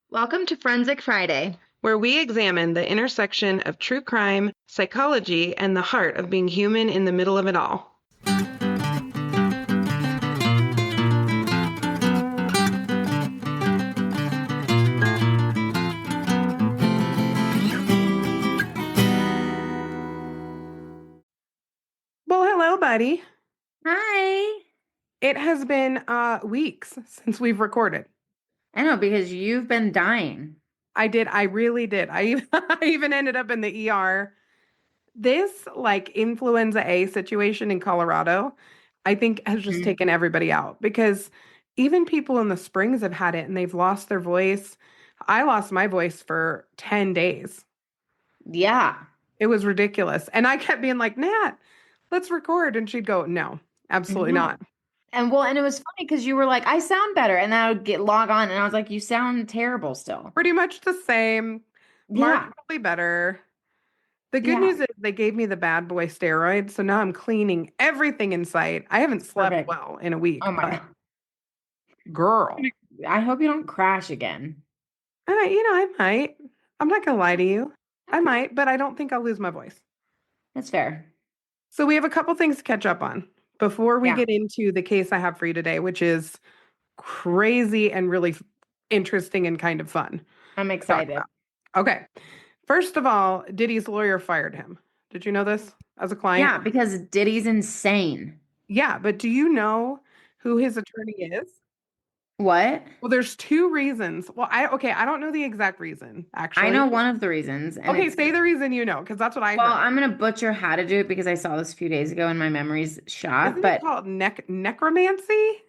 Welcome to Forensic Friday. Where we examine the intersection of true crime, psychology, and the heart of being human in the middle of it all. Well, hello, buddy. Hi. It has been weeks since we've recorded. I know because you've been dying. I really did. I even ended up in the ER. This like influenza A situation in Colorado, I think has just Mhm. taken everybody out because even people in the springs have had it and they've lost their voice. I lost my voice for 10 days. Yeah. It was ridiculous. And I kept being like, Nat, let's record. And she'd go, no, absolutely No. not. And it was funny because you were like, I sound better. And then I would log on and I was like, you sound terrible still. Pretty much the same, Yeah. marginally better. The good Yeah. news is they gave me the bad boy steroids. So now I'm cleaning everything in sight. I haven't slept Perfect. well in a week, Oh my but God. girl, I hope you don't crash again. I might. I'm not going to lie to you. I Okay. might, but I don't think I'll lose my voice. That's fair. So we have a couple things to catch up on before we Yeah. get into the case I have for you today, which is crazy and really interesting and kind of fun I'm to talk excited. about. Okay. First of all, Diddy's lawyer fired him. Did you know this as a Yeah, client? because Diddy's insane. Yeah, but do you know who his attorney is? What? Well, there's two reasons. Well, I don't know the exact reason, I know actually. one of the reasons, and Okay, it's say the reason you know, because that's what I well, heard. I'm gonna butcher how to do it because I saw this a few days ago and my memory's shot. Isn't it But called necromancy?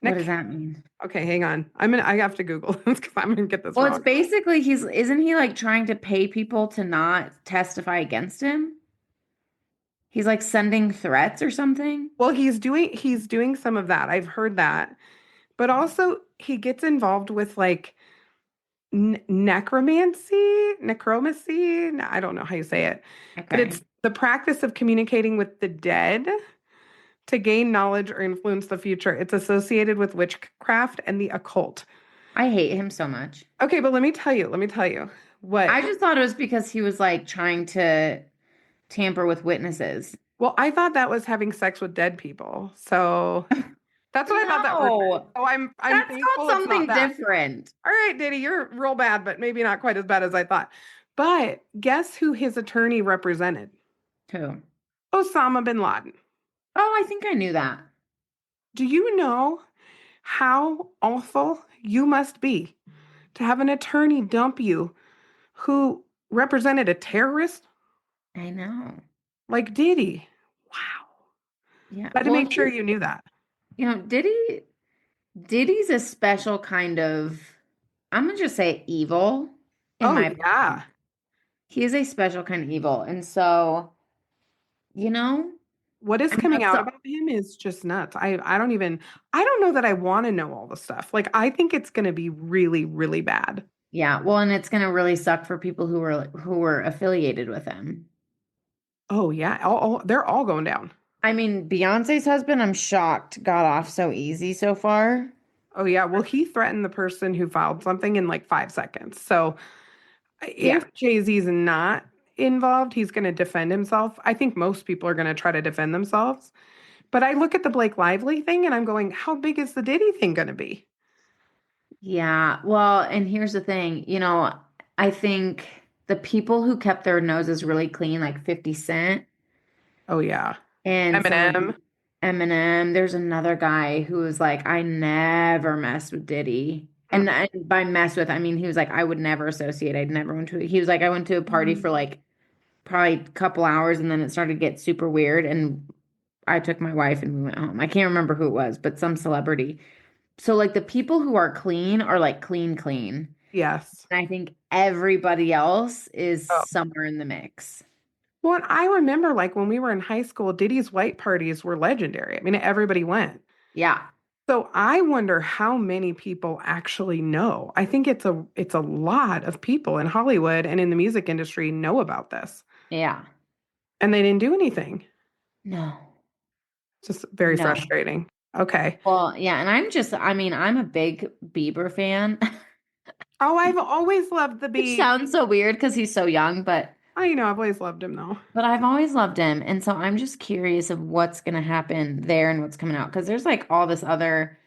what does Nec that mean? Okay, hang on. I have to Google this because I'm gonna get this Well, it's wrong. basically isn't he like trying to pay people to not testify against him? He's like sending threats or something. Well, he's doing some of that. I've heard that. But also he gets involved with like necromancy. I don't know how you say it, but Okay. it's the practice of communicating with the dead to gain knowledge or influence the future. It's associated with witchcraft and the occult. I hate him so much. Okay, but let me tell you what. I just thought it was because he was like trying to tamper with witnesses. Well, I thought that was having sex with dead people. So that's what I thought that word meant. No, So I'm that's called thankful it's not something that. different. All right, Diddy, you're real bad, but maybe not quite as bad as I thought. But guess who his attorney represented? Who? Osama bin Laden. Oh, I think I knew that. Do you know how awful you must be to have an attorney dump you who represented a terrorist I know. like Diddy? Wow. Yeah. I had to Well, make sure you knew that. Diddy's a special kind of, I'm gonna just say evil, in Oh, my yeah. opinion. He is a special kind of evil. And so, you know, What is I mean, coming that's out the, about him is just nuts. I don't know that I want to know all the stuff. Like I think it's going to be really, really bad. yeah, well, and it's gonna really suck for people who were affiliated with him. Oh yeah, they're all going down. I mean, Beyonce's husband, I'm shocked, got off so easy so far. Oh yeah, well he threatened the person who filed something in like 5 seconds. So Yeah. if Jay-Z's not involved, he's going to defend himself. I think most people are going to try to defend themselves. But I look at the Blake Lively thing and I'm going, how big is the Diddy thing going to be? Yeah. Well, and here's the thing, I think the people who kept their noses really clean, like 50 Cent Oh yeah, and some of Eminem. Eminem. There's another guy who was like, I never mess with Diddy. And by mess with, I mean, he was like, I would never associate. I'd never went to, he was like, I went to a party for Mm. like probably a couple hours and then it started to get super weird. And I took my wife and we went home. I can't remember who it was, but some celebrity. So like the people who are clean are like clean, clean. Yes. And I think everybody else is somewhere in the mix. Well, and I remember like when we were in high school, Diddy's white parties were legendary. I mean, everybody went. Yeah. So I wonder how many people actually know. I think it's a lot of people in Hollywood and in the music industry know about this. Yeah. And they didn't do anything. No. It's just very No. frustrating. Okay. Well, yeah, and I mean, I'm a big Bieber fan. Oh, I've always loved the Which beach. sounds so weird because he's so young, I know, I've always loved him though. but I've always loved him. And so I'm just curious of what's gonna happen there and what's coming out. Because there's like all this other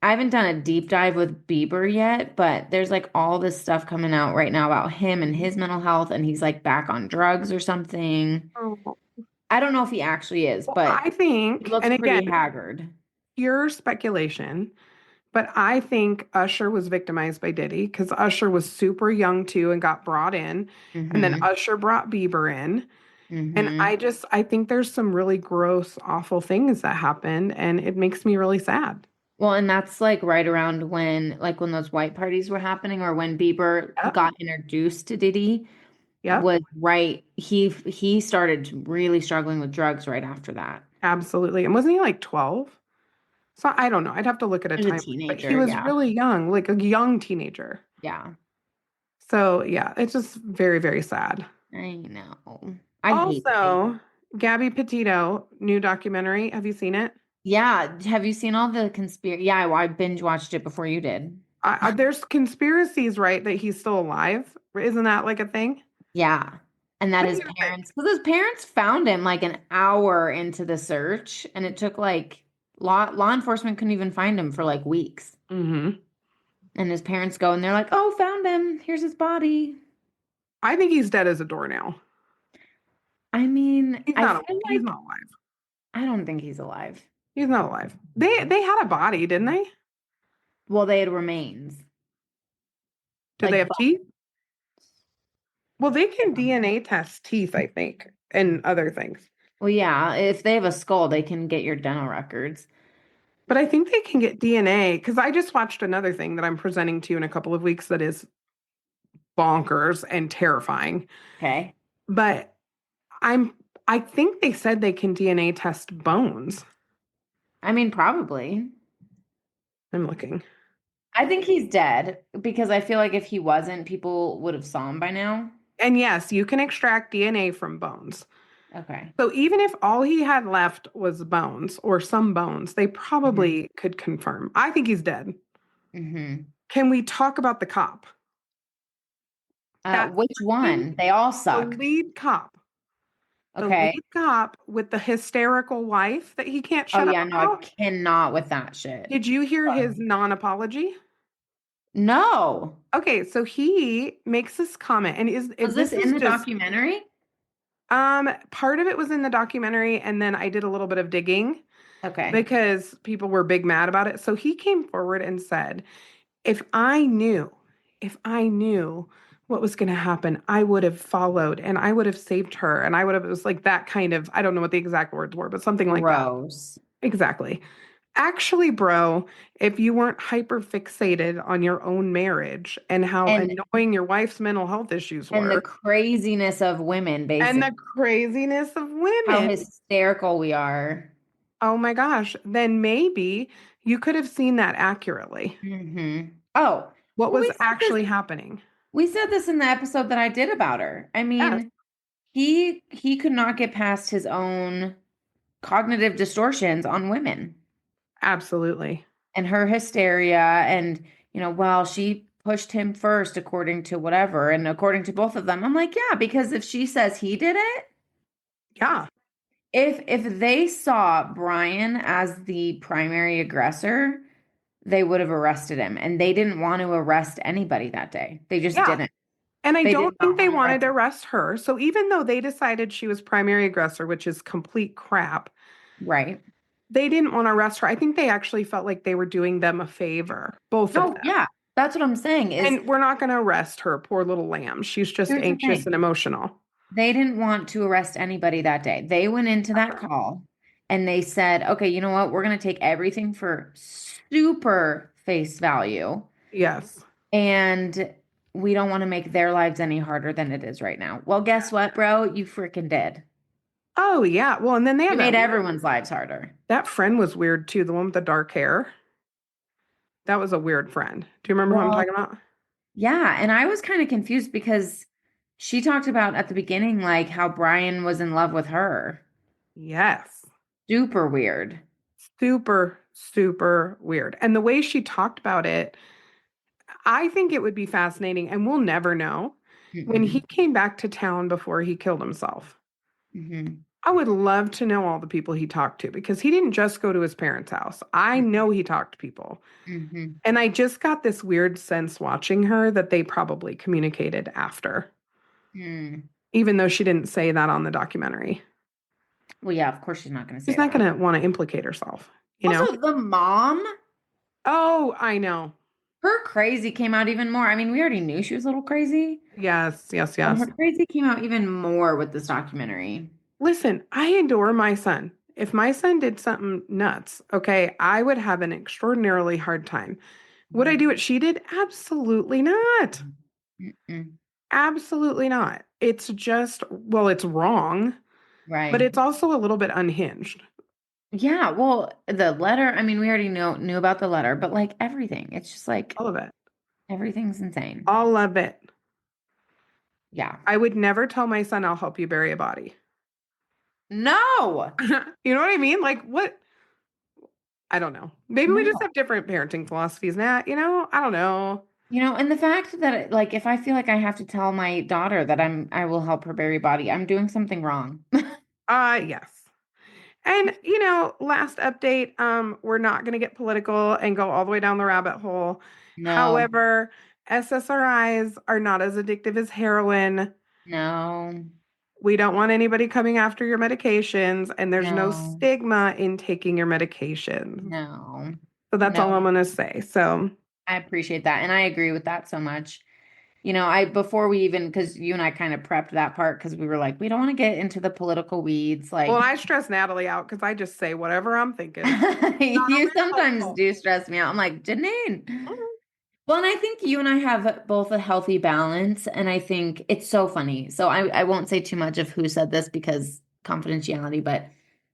I haven't done a deep dive with Bieber yet, but there's like all this stuff coming out right now about him and his mental health, and he's like back on drugs or something. Oh. I don't know if he actually is, Well, but I he think, looks and pretty again, haggard. pure speculation, but I think Usher was victimized by Diddy because Usher was super young too and got brought in, and then Mm-hmm. Usher brought Bieber in. And Mm-hmm. I think there's some really gross, awful things that happened, and it makes me really sad. Well, and that's like right around when those white parties were happening, or when Bieber Yep. got introduced to Diddy, Yep. was right. He started really struggling with drugs right after that. Absolutely. And wasn't he like 12? So I don't know. I'd have to look at a As a timeline, but he teenager, was yeah. really young, like a young teenager. Yeah. So yeah, it's just very, very sad. I know. I hate it. Also, Gabby Petito, new documentary. Have you seen it? Yeah. Have you seen all the conspiracy? Yeah, I binge watched it before you did. There's conspiracies, right, that he's still alive. Isn't that like a thing? Yeah. And that What do his you think? parents, because his parents found him like an hour into the search, and it took like law enforcement couldn't even find him for like weeks. Hmm. And his parents go and they're like, "Oh, found him. Here's his body." I think he's dead as a doornail. I mean, He's I not. feel He's like not alive. I don't think he's alive. He's not alive. They had a body, didn't they? Well, they had remains. Did they Like, have teeth? Well, they can DNA test teeth, I think, and other things. well, yeah, if they have a skull, they can get your dental records. But I think they can get DNA because I just watched another thing that I'm presenting to you in a couple of weeks that is bonkers and terrifying. Okay. But I'm I think they said they can DNA test bones. I mean, probably. I'm looking. I think he's dead because I feel like if he wasn't, people would have saw him by now. And yes, you can extract DNA from bones. Okay. So even if all he had left was bones or some bones, they Hmm. probably could confirm. I think he's dead. Hmm. Can we talk about the cop? That Which freaking one? They all the sucked. lead cop. The Okay. lead cop with the hysterical wife that he can't Oh shut up yeah, no, I about. cannot with that shit. Did you hear his Sorry. non-apology? No. Okay, so he makes this comment, and is Was if this this in is the just documentary? part of it was in the documentary, and then I did a little bit of digging Okay. because people were big mad about it. So he came forward and said, if I knew, if I knew what was going to happen, I would have followed and I would have saved her. And I would have, it was like that kind of, I don't know what the exact words were, but something like that. Gross. Exactly. Actually, bro, if you weren't hyper fixated on your own marriage and how And annoying your wife's mental health issues and the were craziness of women, and basically. the craziness of How women, hysterical we are. oh my gosh, then maybe you could have seen that accurately. Oh, What well, was actually happening. we said this in the episode that I did about her. I Yes, mean, he could not get past his own cognitive distortions on women absolutely. and her hysteria and well, she pushed him first according to whatever and according to both of them. I'm like, yeah, because if she says he did it, Yeah. if they saw Brian as the primary aggressor, they would have arrested him and they didn't want to arrest anybody that day. They just Yeah. didn't. And I They don't did not think they want to wanted arrest to him. arrest her. So even though they decided she was primary aggressor, which is complete crap, Right. they didn't want to arrest her. I think they actually felt like they were doing them a favor, both of No, them. yeah. That's what I'm saying is And we're not going to arrest her, poor little lamb. She's just here's the anxious thing. and emotional. They didn't want to arrest anybody that day. They went into That's that right. call and they said, okay, you know what? We're going to take everything for super face value. Yes. And we don't want to make their lives any harder than it is right now. Well, guess what, bro? You freaking did. Oh, yeah. Well, and then they You had made everyone's lives harder. that friend was weird too, the one with the dark hair. That was a weird friend. Do you remember who I'm Well, talking about? yeah. And I was kind of confused because she talked about at the beginning, like how Brian was in love with her. Yes. Super weird. Super, super weird. And the way she talked about it, I think it would be fascinating, and we'll never know. When he Mm-mm. came back to town before he killed himself, Mm-hmm. I would love to know all the people he talked to because he didn't just go to his parents' house. I know he talked to people. Mm-hmm. And I just got this weird sense watching her that they probably communicated after, Mm. even though she didn't say that on the documentary. Well, yeah, of course she's not going to She's say not that. going to want to implicate herself, you know? Also, the mom, Oh, I know. her crazy came out even more. I mean, we already knew she was a little crazy, Yes, yes, but her yes. crazy came out even more with this documentary. Listen, I adore my son. If my son did something nuts, okay, I would have an extraordinarily hard time. Would I do what she did? Absolutely not. Mm-mm. Absolutely not. It's just, well, it's wrong, but Right. it's also a little bit unhinged. Yeah, well, the letter, I mean, we already knew about the letter, but like everything, it's just like All of it. everything's insane. All of it. Yeah. I would never tell my son, I'll help you bury a body. No. You know what I mean? Like, what? I don't know. Maybe we just No. have different parenting philosophies now, I don't know. And the fact that like if I feel like I have to tell my daughter that I will help her bury body, I'm doing something wrong. Yes. And last update, we're not going to get political and go all the way down the rabbit hole. No. However, SSRIs are not as addictive as heroin. No. We don't want anybody coming after your medications, and there's no No. stigma in taking your medications. No. So that's No. all I'm going to say. So, I appreciate that. And I agree with that so much. Before we even, because you and I kind of prepped that part because we were like, we don't want to get into the political weeds. well, Like, and I stress Natalie out because I just say whatever I'm thinking. Not you always sometimes helpful. do stress me out. I'm like, Janine. Mhm. Well, and I think you and I have both a healthy balance. And I think it's so funny. So I won't say too much of who said this because confidentiality, but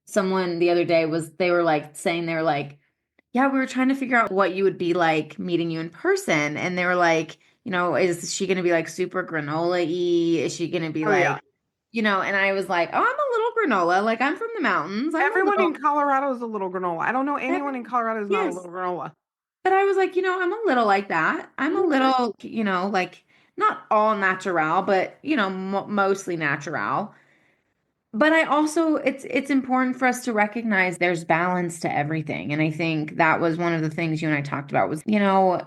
someone the other day they were like saying, they were like, yeah, we were trying to figure out what you would be like meeting you in person. And they were like, is she going to be like super granola-y? Is she going to be Oh, yeah. like, and I was like, oh, I'm a little granola. Like I'm from the mountains. I'm a Everyone little, in Colorado is a little granola. I don't know anyone in Colorado who's not a yes. little granola. But I was like, I'm a little like that. I'm a Mhm. little, like not all natural, but, mostly natural. But I also it's important for us to recognize there's balance to everything. And I think that was one of the things you and I talked about was, the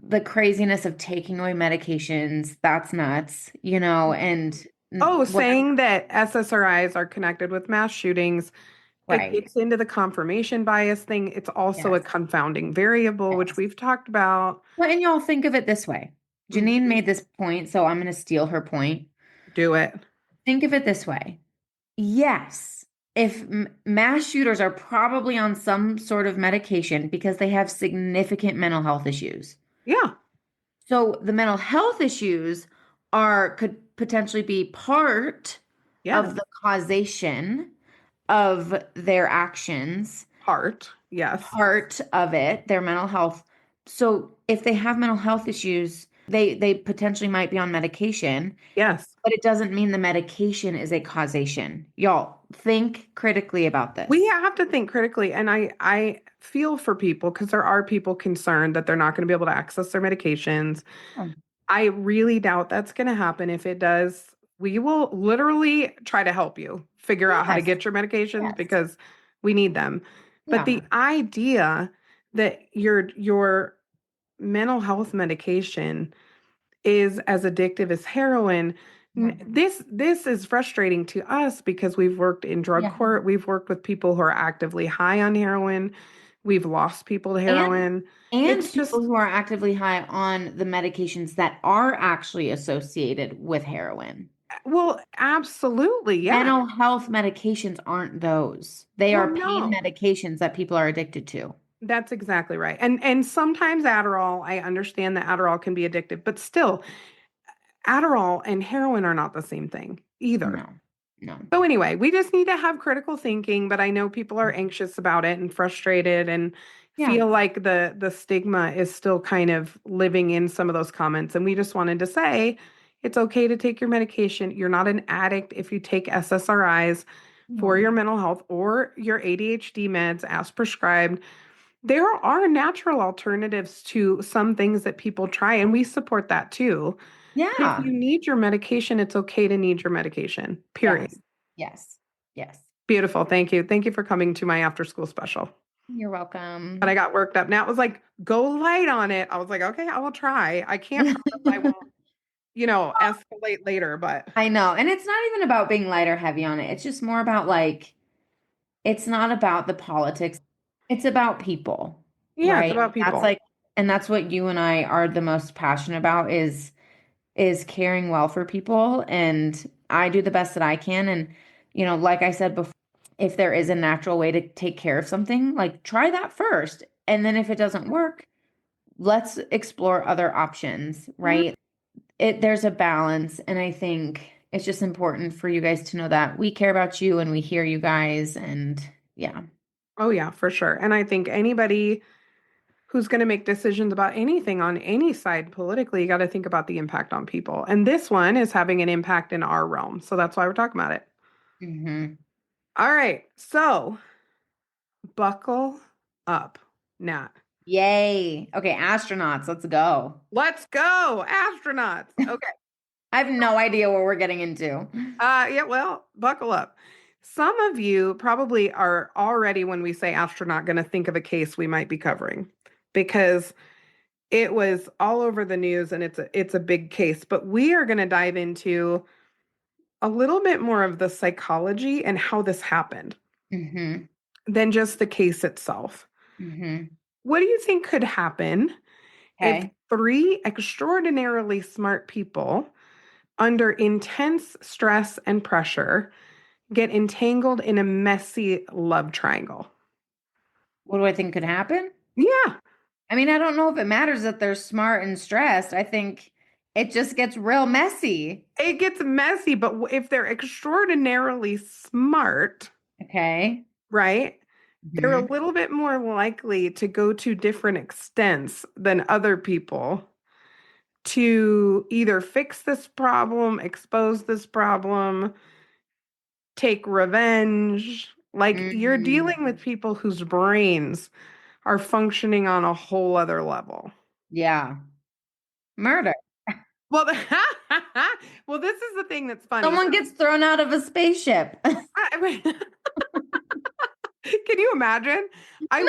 the craziness of taking away medications. That's nuts, and Oh, whatever. saying that SSRIs are connected with mass shootings, it Right. gets into the confirmation bias thing. It's also a Yes. confounding variable, which Yes. we've talked about. Well, and y'all think of it this way. Janine Mhm. made this point, so I'm going to steal her point. Do it. Think of it this way. Yes, if mass shooters are probably on some sort of medication because they have significant mental health issues. Yeah. So the mental health issues could potentially be part Yes. of the causation of their actions, Heart. Yes. part of it, their mental health. So if they have mental health issues, they potentially might be on medication, Yes. but it doesn't mean the medication is a causation. Y'all, think critically about We this. have to think critically. And I feel for people because there are people concerned that they're not going to be able to access their medications. Oh, I really doubt that's going to happen. If it does, we will literally try to help you figure out how to yes, get your medications yes. because we need them. But Yeah, the idea that your mental health medication is as addictive as heroin, yeah, this is frustrating to us because we've worked in drug yeah. court, we've worked with people who are actively high on heroin, we've lost people to And heroin. and It's people just who are actively high on the medications that are actually associated with heroin. well, absolutely, yeah. Mental health medications aren't those. They Well, are pain no. medications that people are addicted to. That's exactly right. And sometimes Adderall, I understand that Adderall can be addictive, but still, Adderall and heroin are not the same thing either. No, no. So anyway, we just need to have critical thinking, but I know people are anxious about it and frustrated and Yeah. feel like the stigma is still kind of living in some of those comments. And we just wanted to say it's okay to take your medication. You're not an addict if you take SSRIs for No. your mental health or your ADHD meds as prescribed. there are natural alternatives to some things that people try, and we support that too. But if Yeah. you need your medication, it's okay to need your medication, Yes. period. Yes. Yes. Beautiful. Thank you. Thank you for coming to my after school special. You're But I welcome. got worked up. Now it was like, go light on it. I was like, okay, I will try. I can't promise I won't, escalate later, but I know. And it's not even about being light or heavy on it. It's just more about like, it's not about the politics. It's about people, yeah, it's right? about That's people. like, and that's what you and I are the most passionate about is caring well for people. And I do the best that I can. And, like I said before, if there is a natural way to take care of something, like try that first. And then if it doesn't work, let's explore other options, Mhm. right? There's a balance, and I think it's just important for you guys to know that we care about you and we hear you guys, and yeah. Oh, yeah, for sure. And I think anybody who's going to make decisions about anything on any side politically, you got to think about the impact on people. And this one is having an impact in our realm. So that's why we're talking about it. Hmm. All right. So buckle up, Nat. Yay. Okay, astronauts, let's go. Let's go, astronauts. Okay. I have no idea what we're getting into. Yeah, well, buckle up. Some of you probably are already, when we say astronaut, going to think of a case we might be covering because it was all over the news and it's a big case. But we are going to dive into a little bit more of the psychology and how this happened Hmm. than just the case itself. Hmm. What do you think could happen if Okay. three extraordinarily smart people under intense stress and pressure get entangled in a messy love triangle? What do I think could happen? Yeah, I mean, I don't know if it matters that they're smart and stressed. I think it just gets real messy. it gets messy, but if they're extraordinarily smart, Okay. right? They're a Hmm. little bit more likely to go to different extents than other people to either fix this problem, expose this problem, take revenge. Like you're dealing Hmm. with people whose brains are functioning on a whole other level. Yeah. Murder. Well, well, this is the thing that's funny. Someone gets thrown out of a spaceship. I mean, can you imagine? I will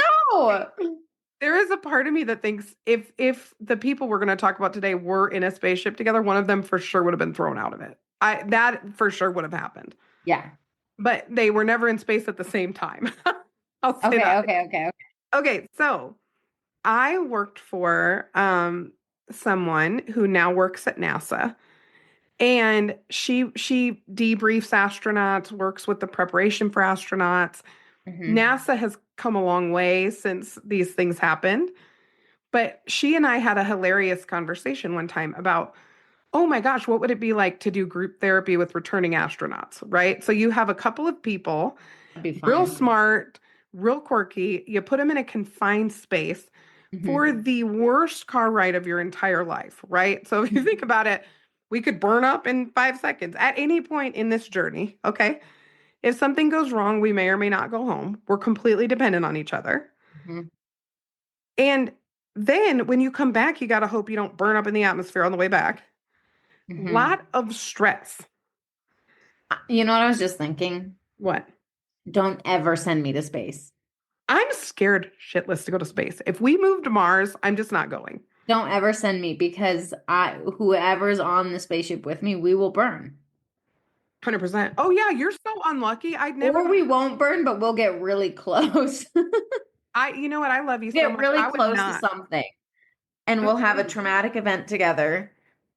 say, No. there is a part of me that thinks if the people we're going to talk about today were in a spaceship together, one of them for sure would have been thrown out of it. That for sure would have happened. Yeah. But they were never in space at the same time. I'll say Okay, that. okay, okay, okay. Okay, so I worked for someone who now works at NASA, and she debriefs astronauts, works with the preparation for astronauts. Hmm. NASA has come a long way since these things happened, but she and I had a hilarious conversation one time about, oh my gosh, what would it be like to do group therapy with returning astronauts, right? So you have a couple of people, That'd be real fun. smart, real quirky, you put them in a confined space for Hmm. the worst car ride of your entire life, right? So if you think about it, we could burn up in 5 seconds at any point in this journey, okay? If something goes wrong, we may or may not go home. We're completely dependent on each other. Hmm. And then when you come back, you got to hope you don't burn up in the atmosphere on the way back. Hmm. Lot of stress. You know what I was just thinking? What? Don't ever send me to space. I'm scared shitless to go to space. If we move to Mars, I'm just not going. Don't ever send me because whoever's on the spaceship with me, we will burn. 100%. Oh yeah, you're so unlucky. I'd never Or we won't burn, but we'll get really close. you know what? I love you so Get much. really I would close to not. something. And we'll have a traumatic event together.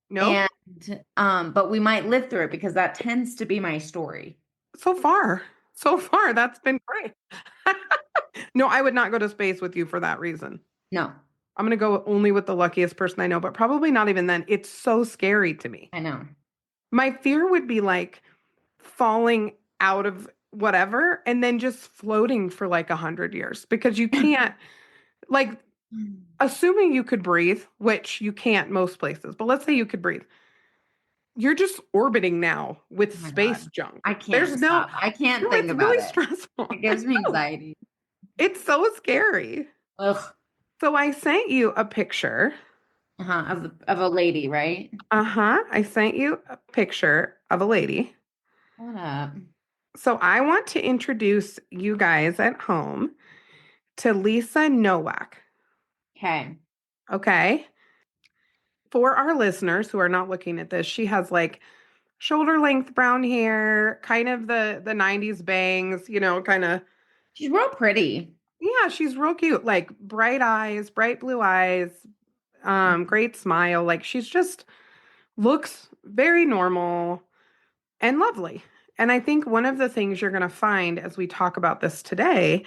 Nope. And but we might live through it because that tends to be my story. So far, that's been great. No, I would not go to space with you for that reason. No, I'm gonna go only with the luckiest person I know, but probably not even then. It's so scary to me. I know. My fear would be like falling out of whatever and then just floating for like 100 years because you can't, like, assuming you could breathe, which you can't most places, but let's say you could breathe, you're just orbiting now with Oh my space God. junk. I There's can't no, stop. I can't no, think it's about really it. stressful. It I gives me know. anxiety. It's so scary. Ugh. So I sent you a picture. Uh-huh. Of a lady, right? Uh-huh. I sent you a picture of a lady. What up? So I want to introduce you guys at home to Lisa Nowak. Okay. Okay. For our listeners who are not looking at this, she has like shoulder length brown hair, kind of the 90s bangs, kind of. She's real pretty. Yeah, she's real cute. Like bright eyes, bright blue eyes, great smile. Like she's just looks very normal and lovely. And I think one of the things you're going to find as we talk about this today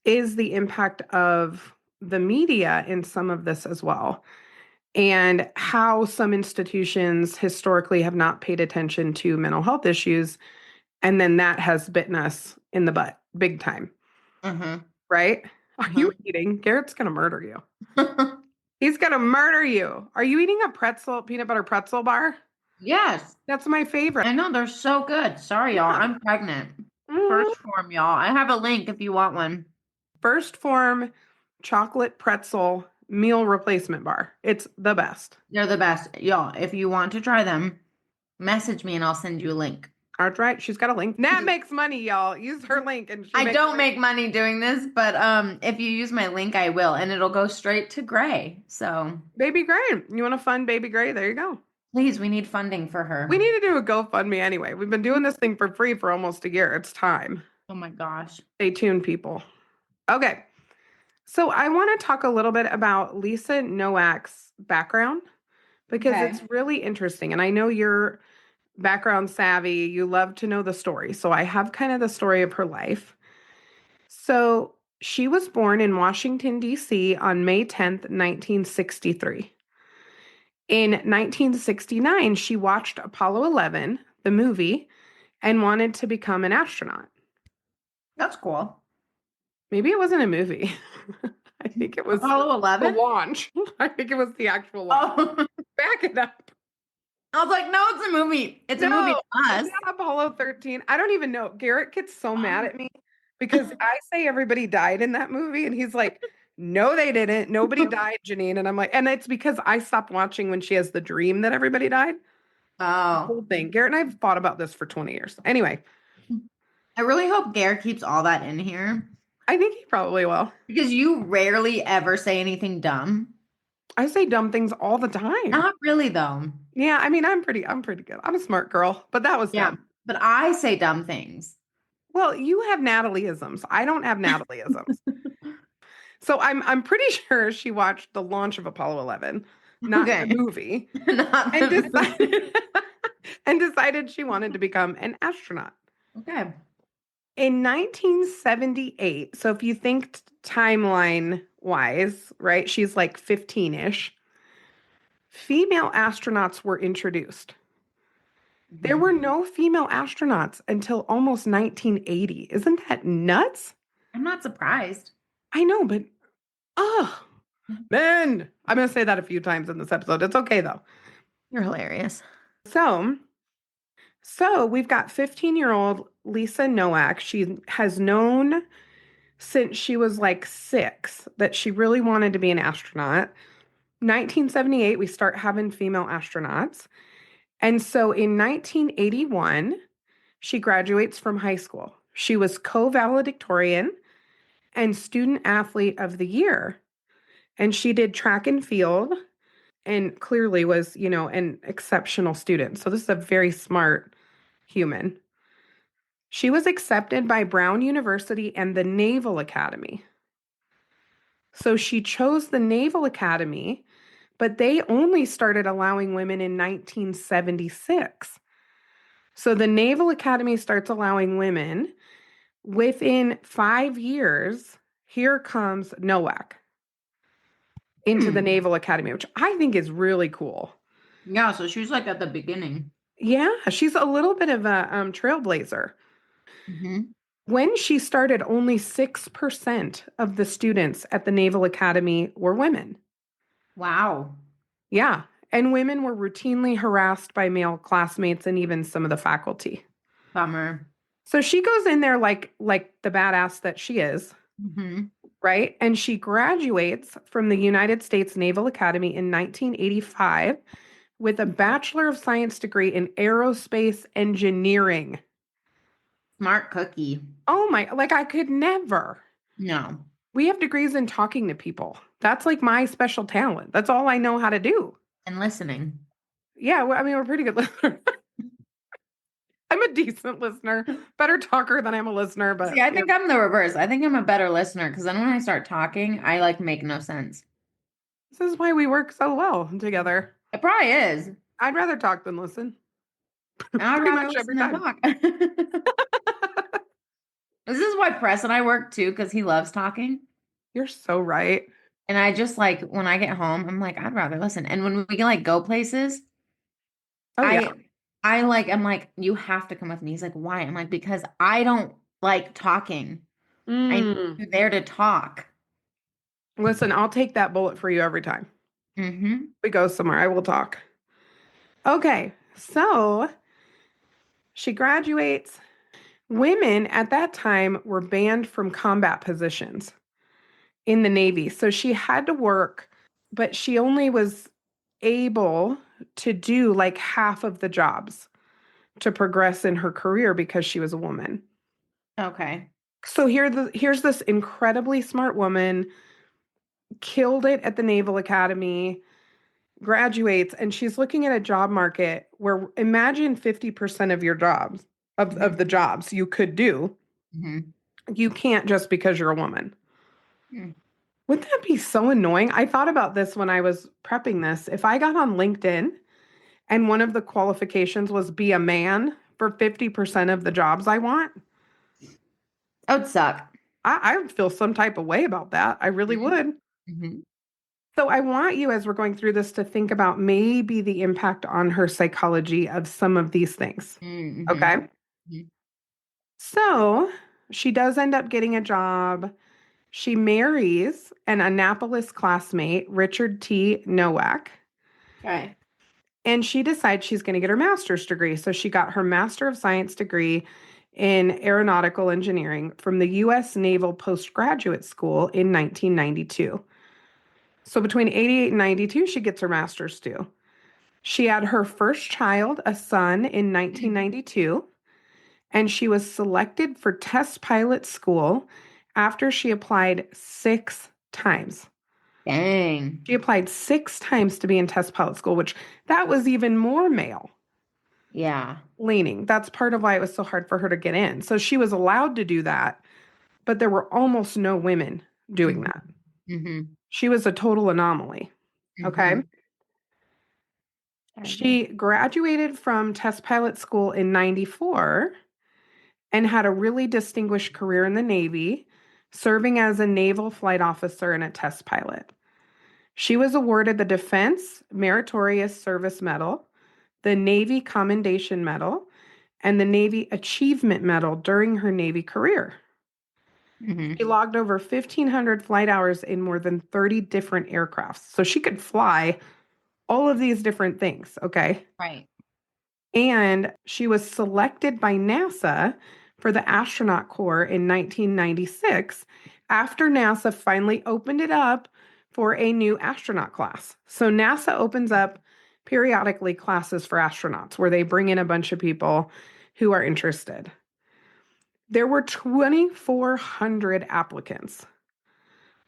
is the impact of the media in some of this as well, and how some institutions historically have not paid attention to mental health issues. And then that has bitten us in the butt big time, Mm-hmm. right? Are you eating? Garrett's going to murder you. He's going to murder you. Are you eating a peanut butter pretzel bar? Yes. That's my favorite. I know they're so good. Sorry, y'all. Yeah. I'm pregnant. Mhm. First form, y'all. I have a link if you want one. First form chocolate pretzel meal replacement bar. It's the best. They're the best. Y'all, if you want to try them, message me and I'll send you a link. That's right. She's got a link. Nat makes money, y'all. Use her link and she I makes don't money. make money doing this, but if you use my link, I will, and it'll go straight to Gray. So Baby Gray. You want to fund Baby Gray? There you go. please, we need funding for We her. need to do a GoFundMe anyway. We've been doing this thing for free for almost a year. It's time. Oh my gosh. Stay tuned, people. Okay. So I want to talk a little bit about Lisa Nowak's background because Okay. it's really interesting. And I know you're background savvy. You love to know the story. So I have kind of the story of her life. So she was born in Washington, D.C. on May 10th, 1963. In 1969, she watched Apollo 11, the movie, and wanted to become an astronaut. That's cool. Maybe it wasn't a movie. I think it was Apollo the 11? launch. I think it was the actual launch. Oh, Back it up. I was like, no, it's a movie. It's a movie No, to it's us. not Apollo 13. I don't even know. Garrett gets so mad Oh. at me because I say everybody died in that movie, and he's like, no, they didn't. Nobody died, Janine. And I'm like, and it's because I stopped watching when she has the dream that everybody died. The Oh. whole thing. Garrett and I have fought about this for 20 years. Anyway, I really hope Gare keeps all that in here I think he probably will. because you rarely ever say anything dumb. I say dumb things all the time. Not really, though. Yeah, I mean, I'm pretty good. I'm a smart girl, but that was Yeah. dumb. But I say dumb things. Well, you have Natalieisms. I don't have Natalieisms. So I'm pretty sure she watched the launch of Apollo 11, not the Okay. movie, Not and the movie. decided and decided she wanted to become an astronaut. Okay. In 1978, so if you think timeline wise, right, she's like 15-ish, female astronauts were introduced. There Mhm. were no female astronauts until almost 1980. Isn't that nuts? I'm not surprised. I know, but oh, man, I'm going to say that a few times in this episode. It's okay though. You're hilarious. So, so we've got 15-year-old Lisa Nowak. She has known since she was like 6 that she really wanted to be an astronaut. 1978, we start having female astronauts. And so in 1981, she graduates from high school. She was co-valedictorian and student athlete of the year. And she did track and field and clearly was, an exceptional student. So this is a very smart human. She was accepted by Brown University and the Naval Academy. So she chose the Naval Academy, but they only started allowing women in 1976. So the Naval Academy starts allowing women. Within 5 years, here comes Nowak into the Hmm. Naval Academy, which I think is really cool. Yeah, so she was like at the beginning. Yeah, she's a little bit of a trailblazer. Hmm. When she started, only 6% of the students at the Naval Academy were women. Wow. Yeah, and women were routinely harassed by male classmates and even some of the faculty. Bummer. So she goes in there like the badass that she is. Hmm. right? And she graduates from the United States Naval Academy in 1985 with a Bachelor of Science degree in aerospace engineering. Smart cookie. Oh my, like I could never. No. We have degrees in talking to people. That's like my special talent. That's all I know how to do. And listening. Yeah, I mean, we're pretty good listeners. I'm a decent listener, better talker than I'm a listener, See, but I think I'm the reverse. I think I'm a better listener because then when I start talking, I like make no sense. this is why we work so well together. It probably is. I'd rather talk than listen And I'd pretty rather much every listen than time. talk. This is why Press and I work too, because he loves talking. You're so right. And I just like when I get home, I'm like, I'd rather listen. And when we like go places, Oh, yeah. I I'm like, you have to come with me. He's like, why? I'm like, because I don't like talking. I need Mm. you there to talk. Listen, I'll take that bullet for you every time Mm-hmm. we go somewhere. I will talk. Okay, so she graduates. Women at that time were banned from combat positions in the Navy. So she had to work, but she only was able to do like half of the jobs to progress in her career because she was a woman. Okay. So here's this incredibly smart woman, killed it at the Naval Academy, graduates, and she's looking at a job market where imagine 50% of your jobs, of the jobs you could do, Mm-hmm. you can't just because you're a woman. Mm-hmm. Wouldn't that be so annoying? I thought about this when I was prepping this. If I got on LinkedIn and one of the qualifications was be a man for 50% of the jobs I want, That would suck. I would feel some type of way about that. I really would. Mm-hmm. So I want you, as we're going through this, to think about maybe the impact on her psychology of some of these things. Mm-hmm. Okay. So she does end up getting a job. She marries an Annapolis classmate, Richard T. Nowak, Okay. and she decides she's going to get her master's degree. So she got her Master of Science degree in aeronautical engineering from the U.S. Naval Postgraduate School in 1992. So between 88 and 92, she gets her master's too. She had her first child, a son, in 1992, and she was selected for test pilot school after she applied 6 times. Dang. She applied 6 times to be in test pilot school, which that was even more male Yeah. leaning. That's part of why it was so hard for her to get in. So she was allowed to do that, but there were almost no women doing that. Mm-hmm. Mm-hmm. She was a total anomaly. Okay. Mm-hmm. She graduated from test pilot school in 94 and had a really distinguished career in the Navy, serving as a naval flight officer and a test pilot. She was awarded the Defense Meritorious Service Medal, the Navy Commendation Medal, and the Navy Achievement Medal during her Navy career. She Mm-hmm. logged over 1,500 flight hours in more than 30 different aircrafts. So she could fly all of these different things, okay? Right. And she was selected by NASA for the astronaut corps in 1996 after NASA finally opened it up for a new astronaut class. So NASA opens up periodically classes for astronauts where they bring in a bunch of people who are interested. There were 2,400 applicants,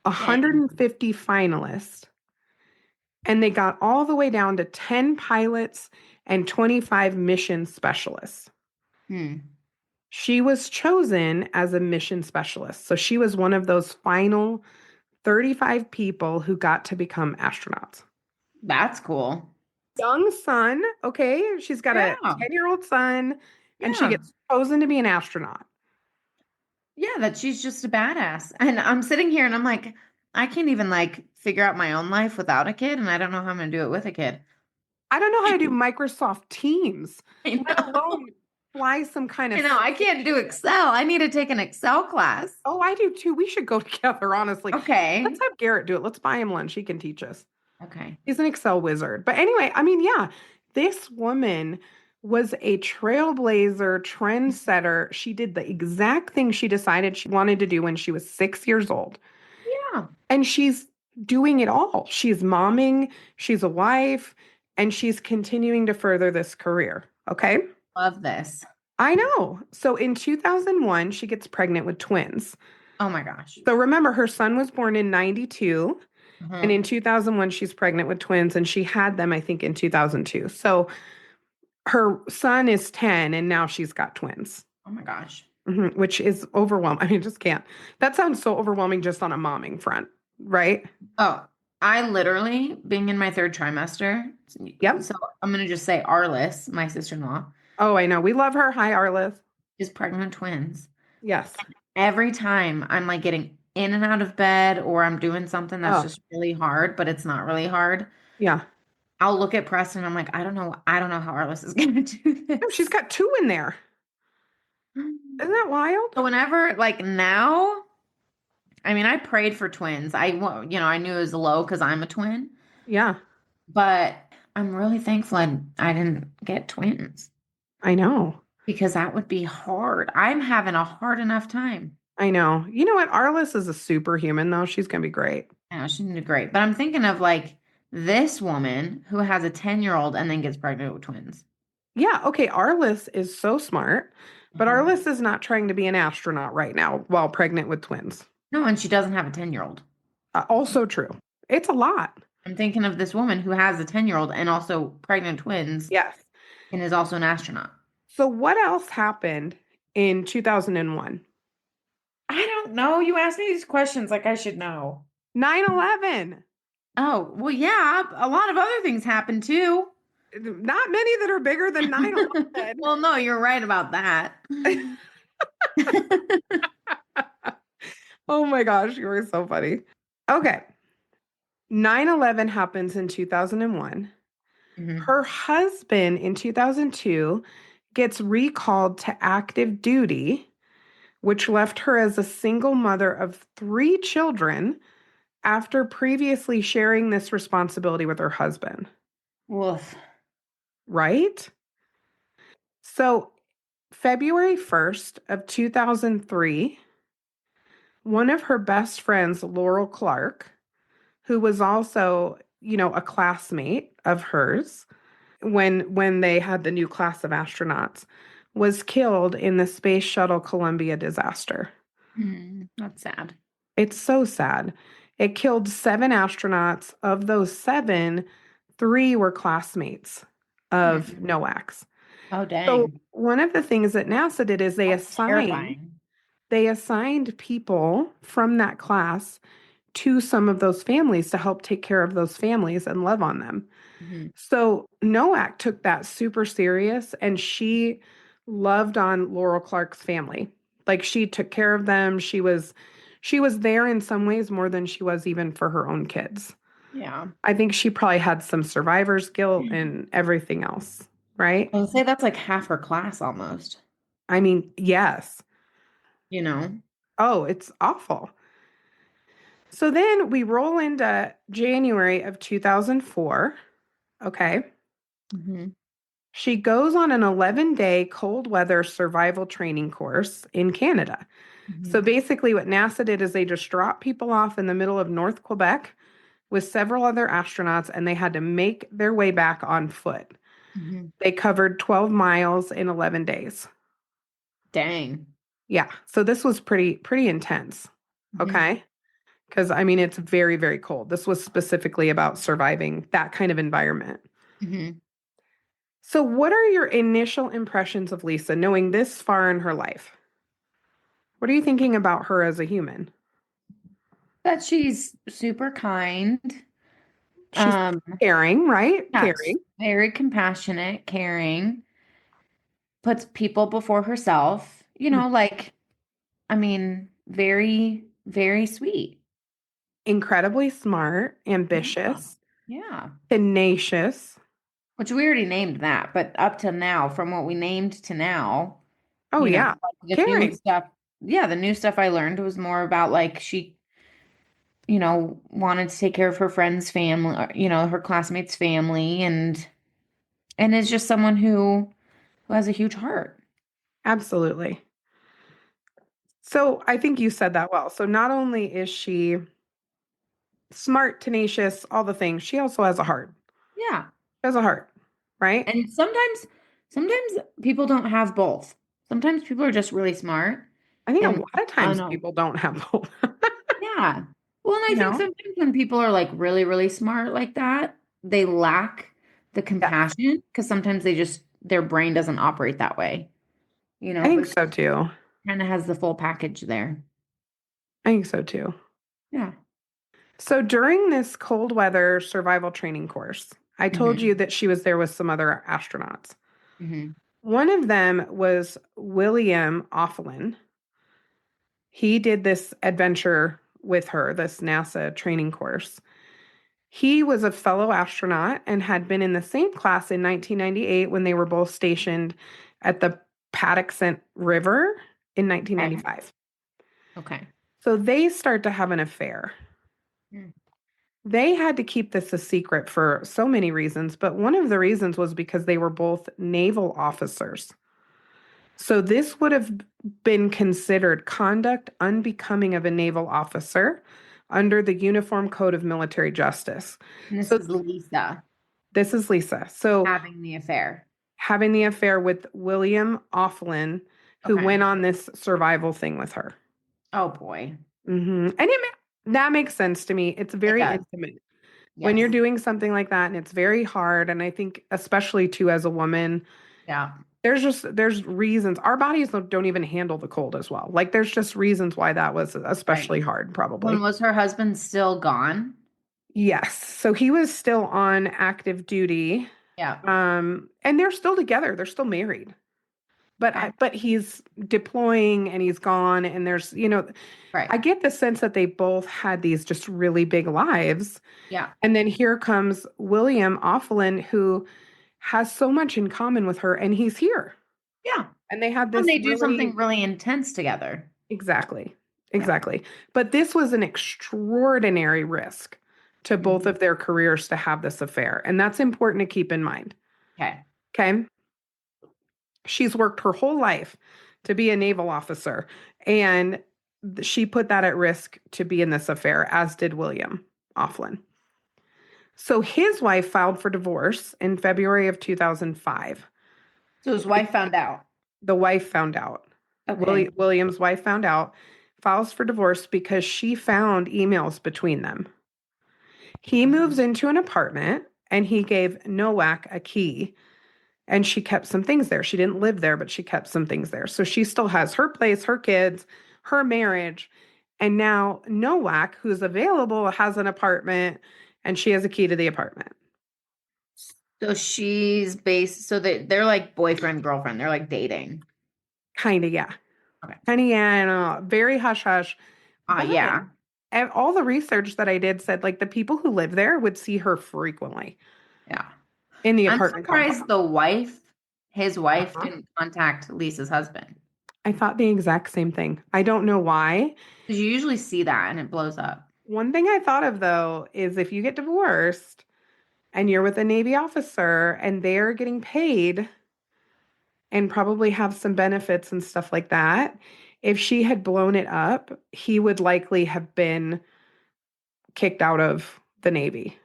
Dang. 150 finalists, and they got all the way down to 10 pilots and 25 mission specialists. Hmm. She was chosen as a mission specialist. So she was one of those final 35 people who got to become astronauts. That's cool. Young son, okay? She's got a Yeah. 10-year-old son, and she Yeah. gets chosen to be an astronaut. Yeah, that she's just a badass. And I'm sitting here and I'm like, I can't even like figure out my own life without a kid, and I don't know how I'm gonna do it with a kid. I don't know how to do Microsoft Teams, I let know. alone fly some kind I of know. I can't do Excel. I need to take an Excel class. Oh, I do too. We should go together, honestly. Let's Okay. have Garrett do it. Let's buy him lunch. He can teach us. Okay. He's an Excel wizard. But anyway, I mean, yeah, this woman was a trailblazer, trendsetter. She did the exact thing she decided she wanted to do when she was 6 years old. Yeah. And she's doing it all. She's momming, she's a wife, and she's continuing to further this career. Okay. Love this. I know. So in 2001, she gets pregnant with twins. Oh my gosh. So remember, her son was born in 92. And Mhm. in 2001, she's pregnant with twins, and she had them, I think, in 2002. So her son is 10, and now she's got twins, Oh my gosh. which is overwhelming. I mean, just can't. That sounds so overwhelming just on a momming front, right? Oh, I literally, being in my third trimester, Yep. so I'm gonna just say Arliss, my sister-in-law, Oh, I know. We love her. Hi, Arliss. is pregnant with twins. Yes. Every time I'm like getting in and out of bed or I'm doing something that's Oh, just really hard, but it's not really hard, yeah. I'll look at Preston and I'm like, I don't know how Arliss is gonna do No, she's this. got two in there. Isn't that wild? So whenever, like now, I mean, I prayed for twins. I knew it was low because I'm a twin, Yeah, but I'm really thankful I didn't get twins I know. because that would be hard. I'm having a hard enough time. I know. You know what? Arliss is a superhuman, though. She's going to be great. Yeah, she did great. But I'm thinking of like this woman who has a 10-year-old and then gets pregnant with twins. Yeah, okay. Arliss is so smart, but Mhm. Arliss is not trying to be an astronaut right now while pregnant with twins. No, and she doesn't have a 10-year-old. Also true. It's a lot. I'm thinking of this woman who has a 10-year-old and also pregnant twins Yes. and is also an astronaut. So, what else happened in 2001? I don't know. You asked me these questions like I should know. 9/11. Oh, well, yeah, a lot of other things happened too. Not many that are bigger than 9/11. Well, no, you're right about that. Oh my gosh, you were so funny. Okay. 9/11 happens in 2001. Mhm. Her husband in 2002 gets recalled to active duty, which left her as a single mother of three children after previously sharing this responsibility with her husband, Woof. right? So, February 1st of 2003, one of her best friends, Laurel Clark, who was also, a classmate of hers when they had the new class of astronauts, was killed in the Space Shuttle Columbia disaster. That's sad. It's so sad. It killed seven astronauts. Of those seven, three were classmates of Mm. Nowak's. Oh, So dang. one of the things that NASA did is That's terrifying. they assigned people from that class to some of those families to help take care of those families and love on them. Mhm. So Nowak took that super serious and she loved on Laurel Clark's family. Like she took care of them. She was there in some ways more than she was even for her own kids. Yeah. I think she probably had some survivor's guilt and everything else, right? I would say that's like half her class almost, I mean, yes. you know? Oh, it's awful. So then we roll into January of 2004. Okay. Hmm. She goes on an 11-day cold weather survival training course in Canada. So Hmm. basically, what NASA did is they just dropped people off in the middle of North Quebec with several other astronauts, and they had to make their way back on foot. Hmm. They covered 12 miles in 11 days. Dang. Yeah. So this was pretty intense. Hmm. Okay. Because I mean, it's very, very cold. This was specifically about surviving that kind of environment. Hmm. So, what are your initial impressions of Lisa knowing this far in her life? What are you thinking about her as a human? That she's super kind. She's Um, caring, right? yes, Caring. very compassionate, caring, puts people before herself, Mm. like, I mean, very, very sweet. Incredibly smart, Yeah. ambitious, Yeah. tenacious. Which we already named that, but up to now, from what we named to now, Oh, yeah. like the new Caring. stuff, yeah, the new stuff I learned was more about like she, wanted to take care of her friend's family, or, her classmates' family and is just someone who has a huge heart. Absolutely. So, I think you said that well. So, not only is she Smart, tenacious, all the things. She also has a heart. Yeah. She has a heart, right? And sometimes people don't have both. Sometimes people are just really smart. I think a And lot of I don't times know. people don't have both. Yeah. Well, and I You think know? sometimes when people are like really, really smart like that, they lack the Yes. compassion because sometimes their brain doesn't operate that way, I think but so too. kind of has the full package there. I think so too. Yeah. So during this cold weather survival training course, I told you Hmm. that she was there with some other astronauts. Hmm. One of them was William Offalan. He did this adventure with her, this NASA training course. He was a fellow astronaut and had been in the same class in 1998 when they were both stationed at the Patuxent River in Okay. 1995. Okay. So they start to have an affair. Mm. They had to keep this a secret for so many reasons, but one of the reasons was because they were both naval officers. So this would have been considered conduct unbecoming of a naval officer under the Uniform Code of Military Justice. And this So is Lisa this is Lisa. So having the affair. having the affair with William Offalan, who Okay. went on this survival thing with her. Oh boy. And that makes sense to me. It's It very does. intimate when you're Yes. doing something like that, and it's very hard. And I think, especially too, as a woman, Yeah. there's reasons our bodies don't even handle the cold as well. Like there's just reasons why that was Right. especially hard, When probably. was her husband still gone? Yes. So he was still on active duty. Yeah. And they're still together. They're still married. Okay. But he's deploying and he's gone. And Right. I get the sense that they both had these just really big lives. Yeah. And then here comes William Offalan, who has so much in common with her, and he's here. Yeah. And they had When this they do really something really intense together. exactly, Yeah. exactly. But this was an extraordinary risk to both Mhm. of their careers to have this affair. And that's important to keep in mind. Okay. Okay. She's worked her whole life to be a naval officer, and she put that at risk to be in this affair, as did William Offalan. So his wife filed for divorce in February of 2005. So his wife found out. The wife found out. Okay. William's wife found out, files for divorce because she found emails between them. He moves into an apartment and he gave Nowak a key, and she kept some things there. She didn't live there, but she kept some things there. So she still has her place, her kids, her marriage. And now Nowak, who's available, has an apartment and she has a key to the apartment. So she's based, so they're like boyfriend, girlfriend. They're like dating. Kind of, yeah. Okay. Kind of, yeah. Very hush hush. But Yeah. all the research that I did said like the people who live there would see her frequently Yeah. in the I'm apartment surprised complex. his wife Uh-huh. didn't contact Lisa's husband. I thought the exact same thing. I don't know why. Because you usually see that and it blows up. One thing I thought of though is if you get divorced and you're with a Navy officer and they're getting paid and probably have some benefits and stuff like that, if she had blown it up, he would likely have been kicked out of the Navy.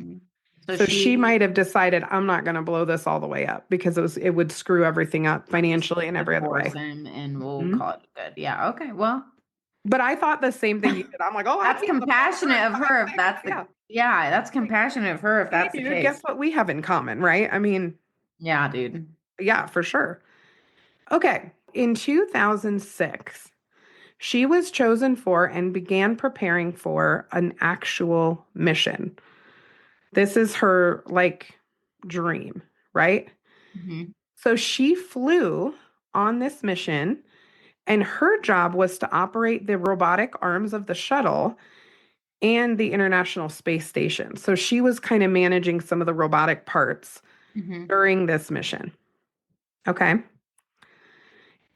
Mhm. So So she she might have decided I'm not going to blow this all the way up because it would screw everything up I'll just financially and every other way. divorce him and we'll Mhm. call it good. Yeah. Okay. Well, But I thought the same thing you did. I'm like, oh, I that's can't blow her compassionate in of five her if seconds. that's Yeah. yeah, that's compassionate of her if Hey, that's the dude, guess case. what we have in common, right? I mean, Yeah, dude. yeah, for sure. Okay. In 2006, she was chosen for and began preparing for an actual mission. This is her like dream, right? Hmm. So she flew on this mission, and her job was to operate the robotic arms of the shuttle and the International Space Station. So she was kind of managing some of the robotic parts Hmm. during this mission. Okay.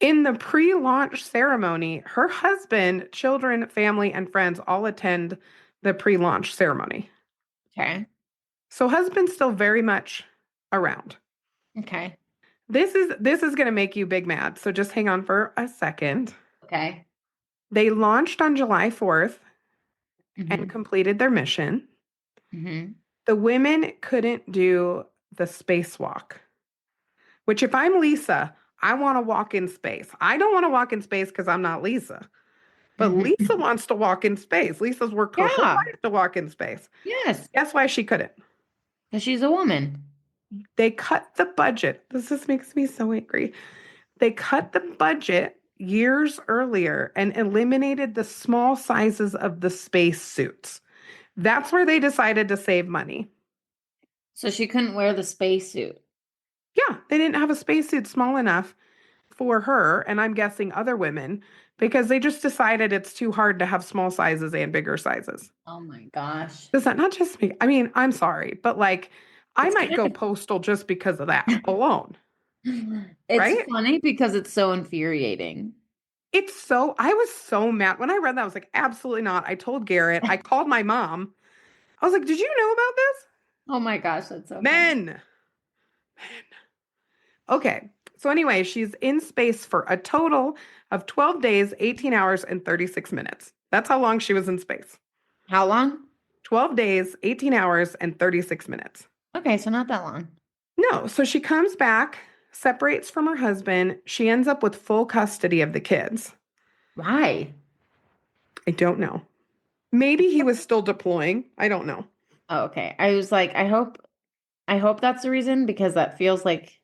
In the pre launch ceremony, her husband, children, family, and friends all attend the pre launch ceremony. Okay. So, husband's still very much around. Okay. This is going to make you big mad. So, just hang on for a second. Okay. They launched on July 4th and Hmm. completed their mission. Hmm. The women couldn't do the spacewalk, which if I'm Lisa, I want to walk in space. I don't want to walk in space because I'm not Lisa, but Hmm. Lisa wants to walk in space. Lisa's worked her whole Yeah. life to walk in space. Yes. Guess why she couldn't? Because she's a woman. They cut the budget. This just makes me so angry. They cut the budget years earlier and eliminated the small sizes of the space suits. That's where they decided to save money. So she couldn't wear the spacesuit. Yeah, they didn't have a spacesuit small enough for her, and I'm guessing other women, because they just decided it's too hard to have small sizes and bigger sizes. Oh my gosh. Does that not just me? I mean, I'm sorry, but like, I It's might kind go postal just because of that alone, it's right? funny because it's so infuriating. I was so mad when I read that. I was like, absolutely not. I told Garrett, I called my mom. I was like, did you know about this? Oh my gosh, that's so funny. Men. Okay. So, anyway, she's in space for a total of 12 days, 18 hours, and 36 minutes. That's how long she was in space. How long? 12 days, 18 hours, and 36 minutes. Okay, so not that long. No. So she comes back, separates from her husband. She ends up with full custody of the kids. Why? I don't know. Maybe he was still deploying. I don't know. Oh, okay. I was like, I hope that's the reason because that feels like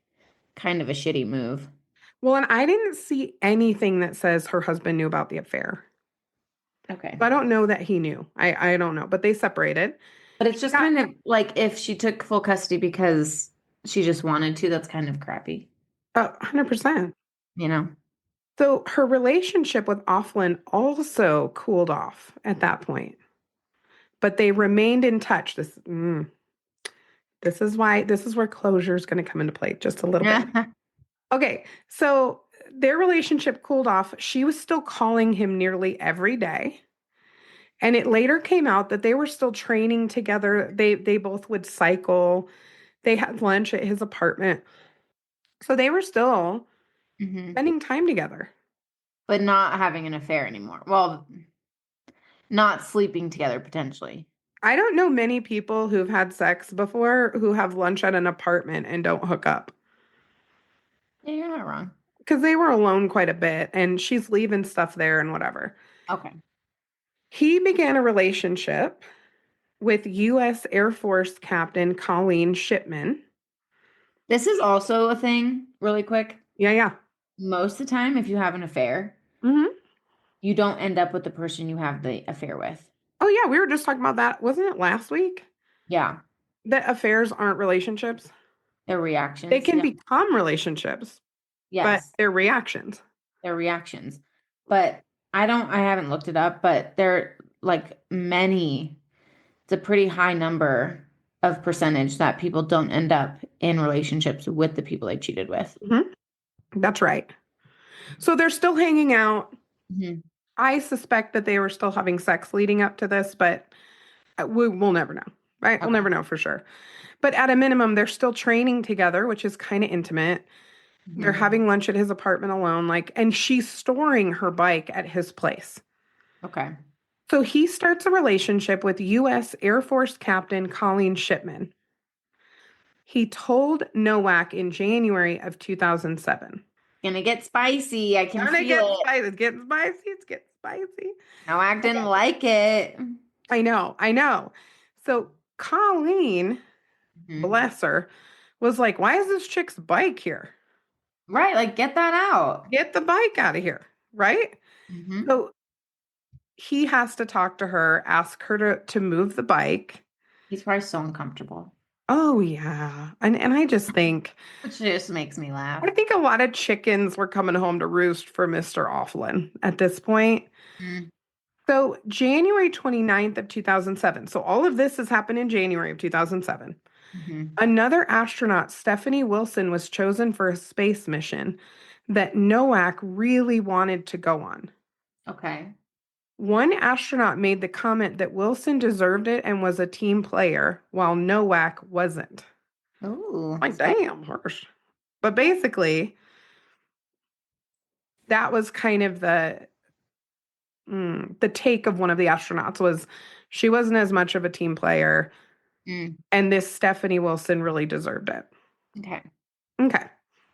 kind of a shitty move. Well, and I didn't see anything that says her husband knew about the affair. Okay. So I don't know that he knew. I don't know, but they separated. But it's She just got kind of like if she took full custody because she just wanted to, that's kind of crappy, 100%. you know? So her relationship with Offlin also cooled off at that point, but they remained in touch. This is where closure is going to come into play just a little bit. Okay, so their relationship cooled off. She was still calling him nearly every day. And it later came out that they were still training together. They both would cycle. They had lunch at his apartment. So they were still Hmm. spending time together. But not having an affair anymore. Well, not sleeping together potentially. I don't know many people who've had sex before who have lunch at an apartment and don't hook up Yeah, you're not wrong. because they were alone quite a bit and she's leaving stuff there and whatever. Okay. He began a relationship with U.S. Air Force Captain Colleen Shipman. This is also a thing, really quick. Yeah, yeah. Most of the time, if you have an affair, Hmm. you don't end up with the person you have the affair with. Oh, yeah. We were just talking about that. Wasn't it last week? Yeah, That affairs aren't relationships. their They reactions. can Yeah. become relationships, but Yes, they're reactions. their reactions. But I haven't looked it up, but they're like many, it's a pretty high number of percentage that people don't end up in relationships with the people they cheated with. Hmm. That's right. So they're still hanging out. Hmm. I suspect that they were still having sex leading up to this, but we'll never know, right? We'll Okay. never know for sure. But at a minimum, they're still training together, which is kind of intimate. They're Hmm. having lunch at his apartment alone, and she's storing her bike at his place. Okay. So he starts a relationship with U.S. Air Force Captain Colleen Shipman. He told Nowak in January of 2007. Gonna get spicy. I can Gonna feel get it. spicy. It's getting spicy. It's getting spicy. No, I didn't Okay. like it. I know. I know. So Colleen, Mhm. bless her, was like, why is this chick's bike here? Right, like get that out. Get the bike out of here. Right? Hmm. So he has to talk to her, ask her to move the bike. He's probably so uncomfortable, Oh yeah. And I just think which just makes me laugh. I think a lot of chickens were coming home to roost for Mr. Offlin at this point. So January 29th of 2007. So all of this has happened in January of 2007. Mm-hmm. Another astronaut, Stephanie Wilson, was chosen for a space mission that Nowak really wanted to go on. Okay. One astronaut made the comment that Wilson deserved it and was a team player, while Nowak wasn't. Oh, Like, damn, harsh. But basically, that was kind of the take of one of the astronauts was She wasn't as much of a team player. Mm, And this Stephanie Wilson really deserved it. okay. Okay.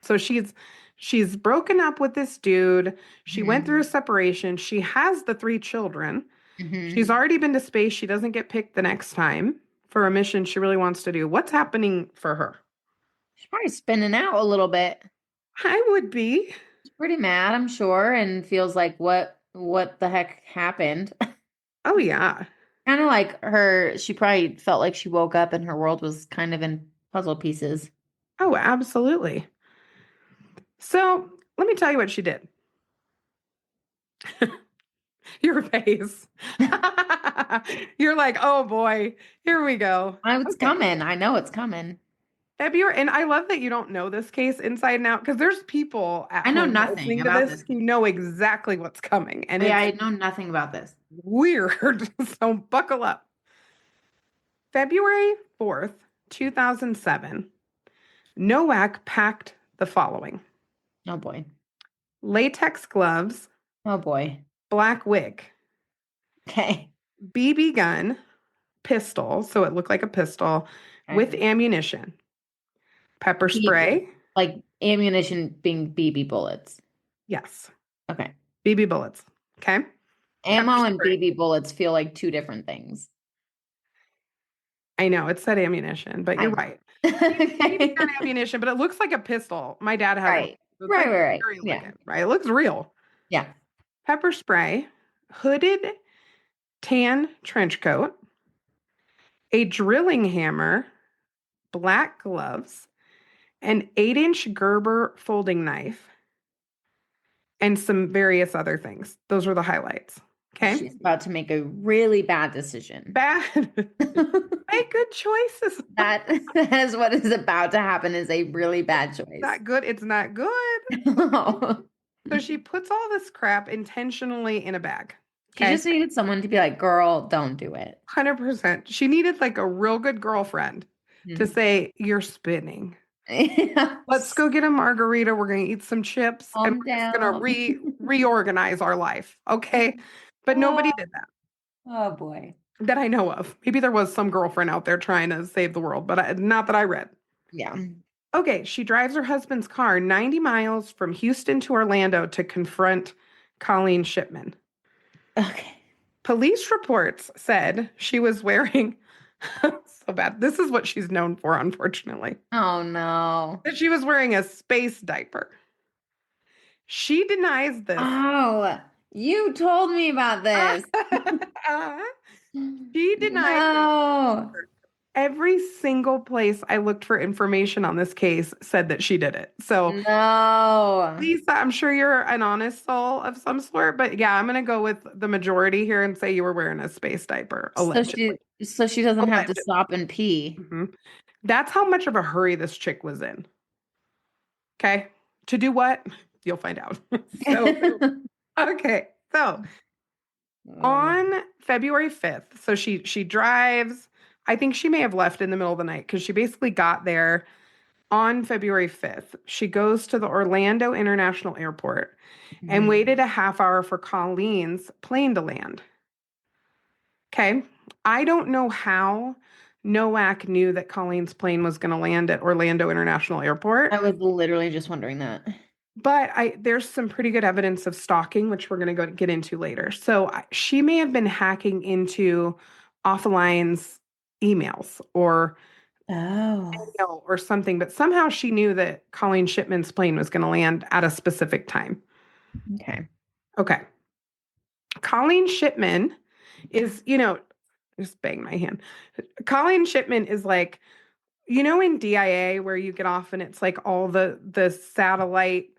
So she's broken up with this dude. She went through a Hmm. separation. She has the three children. She's Hmm. already been to space. She doesn't get picked the next time for a mission she really wants to do. What's happening for her? She's probably spinning out a little bit. I would be. She's pretty mad, I'm sure, and feels like what the heck happened? Oh yeah. Kind of like she probably felt like she woke up and her world was kind of in puzzle pieces. Oh, absolutely. So let me tell you what she did. Your face. You're like, oh boy, here we go. It's Okay. coming. I know it's coming. February, and I love that you don't know this case inside and out because there's people at I know home nothing listening to about this this. who know exactly what's coming, and Yeah, it's I know nothing about this. weird. So buckle up. February 4th, 2007, Nowak packed the following: Oh boy. latex gloves, Oh boy. black wig, Okay. BB gun, pistol, so it looked like a pistol, Okay. with ammunition, pepper B spray. like ammunition being BB bullets. Yes, Okay. BB bullets. Okay. Pepper Ammo and spray. BB bullets feel like two different things. I know it said ammunition, but you're I know. right. BB gun Okay. ammunition, but it looks like a pistol. My dad has one. Right. It's Right, like right, right. very like Yeah. it, right? It looks real. Yeah. Pepper spray, hooded tan trench coat, a drilling hammer, black gloves, an 8-inch Gerber folding knife, and some various other things. Those were the highlights. Okay. She's about to make a really bad decision. Bad. Make good choices. That is what is about to happen is a really bad choice. Not good. It's not good. Oh. So she puts all this crap intentionally in a bag. She Okay. just needed someone to be like, girl, don't do it. 100%. She needed like a real good girlfriend to Hmm. say, you're spinning. Let's Yes. go get a margarita. We're going to eat some chips and Calm we're just going to down. reorganize our life. Okay. But Oh, nobody did that oh boy. that I know of. Maybe there was some girlfriend out there trying to save the world, but not that I read. Yeah. Okay. She drives her husband's car 90 miles from Houston to Orlando to confront Colleen Shipman. Okay. Police reports said she was wearing, so bad. This is what she's known for, unfortunately, Oh no. that she was wearing a space diaper. She denies this. Oh, you told me about this. She denies this. No. Every single place I looked for information on this case said that she did it. So, No. Lisa, I'm sure you're an honest soul of some sort, but yeah, I'm going to go with the majority here and say you were wearing a space diaper, So allegedly. she doesn't have to Allegedly. stop and pee. Mhm. That's how much of a hurry this chick was in. Okay. To do what? You'll find out. So, okay. So Oh, on February 5th, so she drives. I think she may have left in the middle of the night because she basically got there on February 5th. She goes to the Orlando International Airport and mhm. waited a half hour for Colleen's plane to land. Okay. I don't know how Nowak knew that Colleen's plane was going to land at Orlando International I Airport. was literally just wondering that. But there's some pretty good evidence of stalking, which we're going to go get into later. So she may have been hacking into Offline's emails Oh, or something, but somehow she knew that Colleen Shipman's plane was going to land at a specific time. okay. Okay. Colleen Shipman is, just bang my hand. Colleen Shipman is like, in DIA where you get off and it's like all the satellite,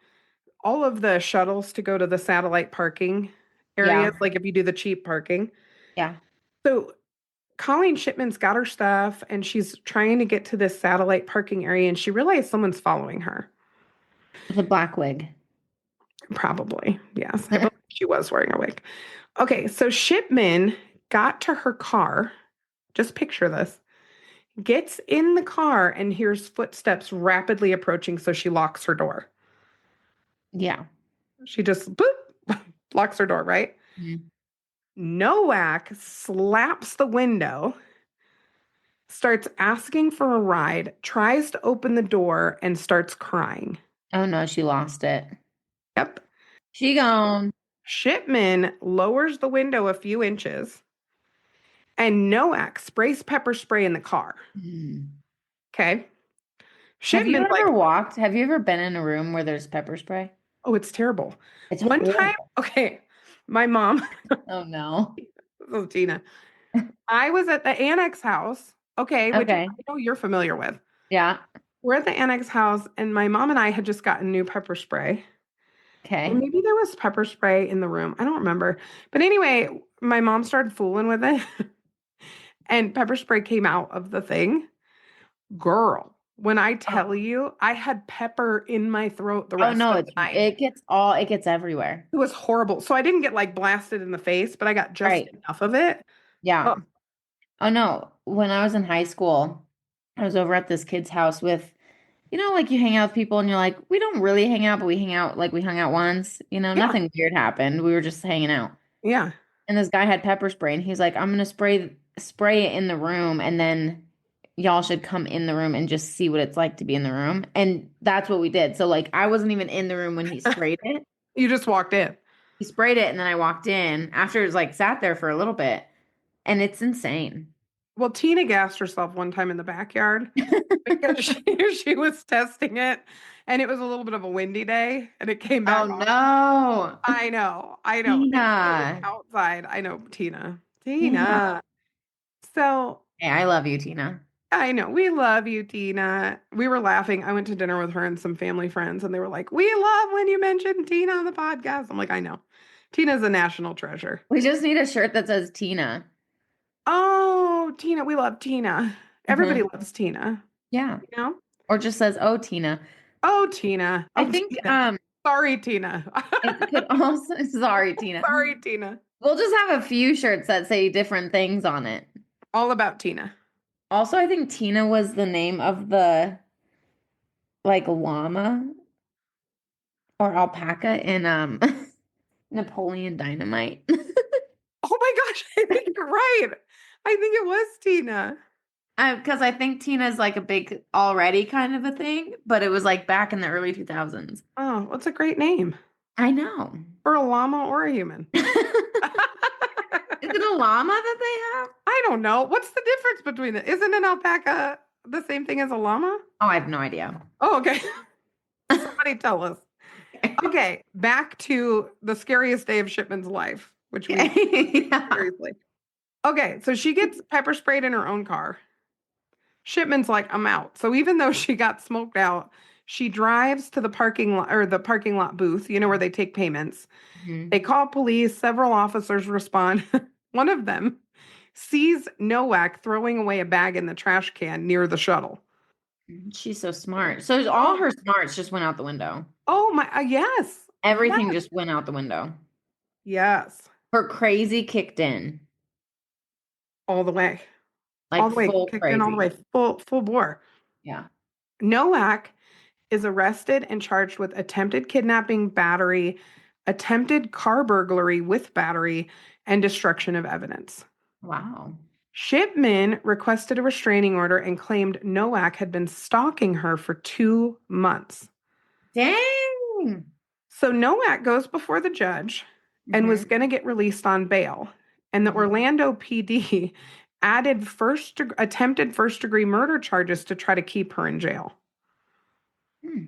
all of the shuttles to go to the satellite parking areas, Yeah. like if you do the cheap parking. Yeah. So Colleen Shipman's got her stuff and she's trying to get to this satellite parking area and she realized someone's following her. With a black wig. Probably. Yes. I believe she was wearing a wig. Okay. So Shipman got to her car. Just picture this. Gets in the car and hears footsteps rapidly approaching. So she locks her door. Yeah. She just boop, locks her door, right? Mhm. Nowak slaps the window, starts asking for a ride, tries to open the door, and starts crying. Oh no, she lost it. Yep. She gone. Shipman lowers the window a few inches, and Nowak sprays pepper spray in the car. Hmm. Okay. Have you Shipman's ever like, walked? Have you ever been in a room where there's pepper spray? oh, it's terrible. It's One time, horrible. okay, my mom, Oh no. this is Tina, I was at the annex house, okay, which I Okay. know you're familiar with. Yeah. We're at the annex house, and my mom and I had just gotten new pepper spray. Or Okay. maybe there was pepper spray in the room. I don't remember. But anyway, my mom started fooling with it, and pepper spray came out of the thing. Girl, when I tell Oh. you, I had pepper in my throat the Oh rest no, of the night. it gets everywhere. It was horrible. So I didn't get like blasted in the face, but I got just Right. enough of it. Yeah. Oh, Oh no. When I was in high school, I was over at this kid's house with, like you hang out with people and you're like, we don't really hang out, but we hang out like we hung out once. yeah, Nothing weird happened. We were just hanging out. yeah. And this guy had pepper spray and he's like, I'm gonna spray it in the room and then y'all should come in the room and just see what it's like to be in the room. And that's what we did. So like I wasn't even in the room when he sprayed it. You just walked in. He sprayed it and then I walked in after it was like sat there for a little bit. And it's insane. Well, Tina gassed herself one time in the backyard because she was testing it, and it was a little bit of a windy day, and it came Oh back on. no. I know. Thankfully, it was Tina. outside. I know, Tina. Tina. Tina. So Hey, I love you, Tina. I know we love you, Tina. We were laughing. I went to dinner with her and some family friends, and they were like, "We love when you mention Tina on the podcast." I'm like, I know. Tina's a national treasure. We just need a shirt that says Tina. Oh, Tina, we love Tina. Everybody Hmm. loves Tina, Yeah. you know? Or just says, oh, Tina. Oh, Tina. I Oh, think Tina. Sorry, Tina. it could also, sorry, Tina. Sorry, Tina. We'll just have a few shirts that say different things on it. All about Tina. Also, I think Tina was the name of the like llama or alpaca in Napoleon Dynamite. Oh my gosh, I think you're right. I think it was Tina. Because I think Tina's like a big already kind of a thing, but it was like back in the early 2000s. Oh, what's a great name I know. for a llama or a human? Is it a llama that they have? I don't know. What's the difference between it? Isn't an alpaca the same thing as a llama? Oh, I have no idea. Oh, okay. Somebody tell us. Okay, back to the scariest day of Shipman's life, which we Yeah. seriously. Okay, so she gets pepper sprayed in her own car. Shipman's like, I'm out. So even though she got smoked out, she drives to the parking lot or the parking lot booth, where they take payments. Mhm. They call police, several officers respond. One of them sees Nowak throwing away a bag in the trash can near the shuttle. She's so smart. So all her smarts just went out the window. Oh my, yes. Everything Yes. just went out the window. Yes. Her crazy kicked in, All the way. All like the way. full Kicked in all the crazy. way. Full bore. Yeah. Nowak is arrested and charged with attempted kidnapping, battery, attempted car burglary with battery, and destruction of evidence. Wow. Shipman requested a restraining order and claimed Nowak had been stalking her for 2 months. Dang. So Nowak goes before the judge and was Hmm. going to get released on bail. And the Hmm. Orlando PD added attempted first degree murder charges to try to keep her in jail. Hmm.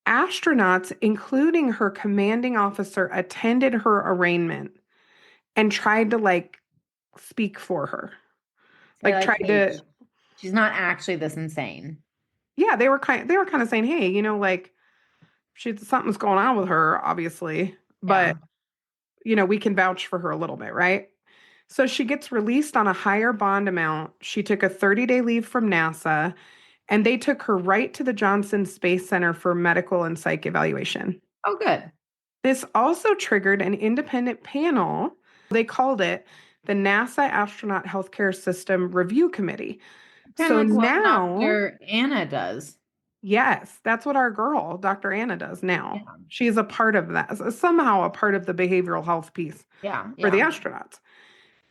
Astronauts, including her commanding officer, attended her arraignment and tried to speak for her. Say like, Tried hey, to, she's not actually this insane. yeah, they were kind of saying, hey, something's going on with her, obviously, Yeah. but we can vouch for her a little bit, right? So she gets released on a higher bond amount. She took a 30-day leave from NASA, and they took her right to the Johnson Space Center for medical and psych evaluation. Oh, good. This also triggered an independent panel. They called it the NASA Astronaut Healthcare System Review Committee. Kind of So like what now, Dr. Anna does. yes, that's what our girl, Dr. Anna, does now. Yeah. She's a part of that, somehow a part of the behavioral health piece Yeah. for the Yeah. astronauts.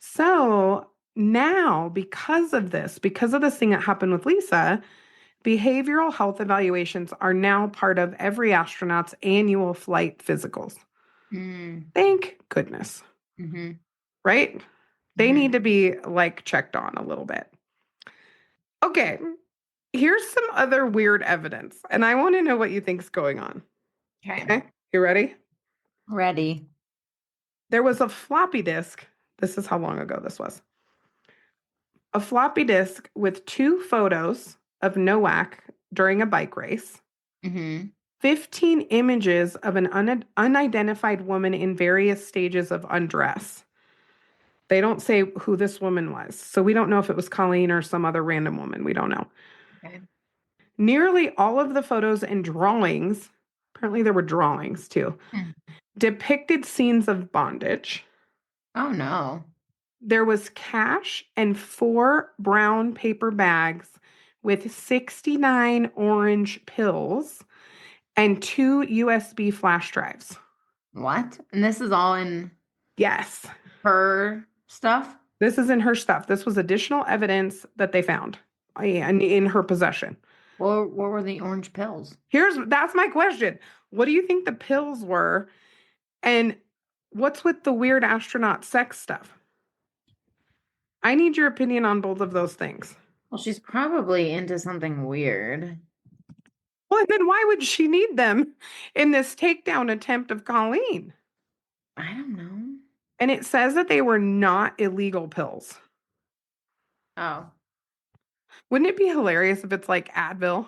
So now, because of this thing that happened with Lisa, behavioral health evaluations are now part of every astronaut's annual flight physicals. Mm, Thank goodness, mm-hmm, right? They mm-hmm. need to be like checked on a little bit. Okay, here's some other weird evidence, and I want to know what you think's going on. Okay. Okay, you ready? Ready. There was a floppy disk. This is how long ago this was. A floppy disk with two photos of Nowak during a bike race, Mm-hmm. 15 images of an unidentified woman in various stages of undress. They don't say who this woman was. So we don't know if it was Colleen or some other random woman. We don't know. Okay. Nearly all of the photos and drawings, apparently there were drawings too, Hmm. depicted scenes of bondage. Oh no. There was cash and four brown paper bags with 69 orange pills and two USB flash drives. What? And this is all in Yes, her stuff? this is in her stuff. This was additional evidence that they found in her possession. What were the orange pills? That's my question. What do you think the pills were? And what's with the weird astronaut sex stuff? I need your opinion on both of those things. Well, she's probably into something weird. Well, and then why would she need them in this takedown attempt of Colleen? I don't know. And it says that they were not illegal pills. Oh. Wouldn't it be hilarious if it's like Advil?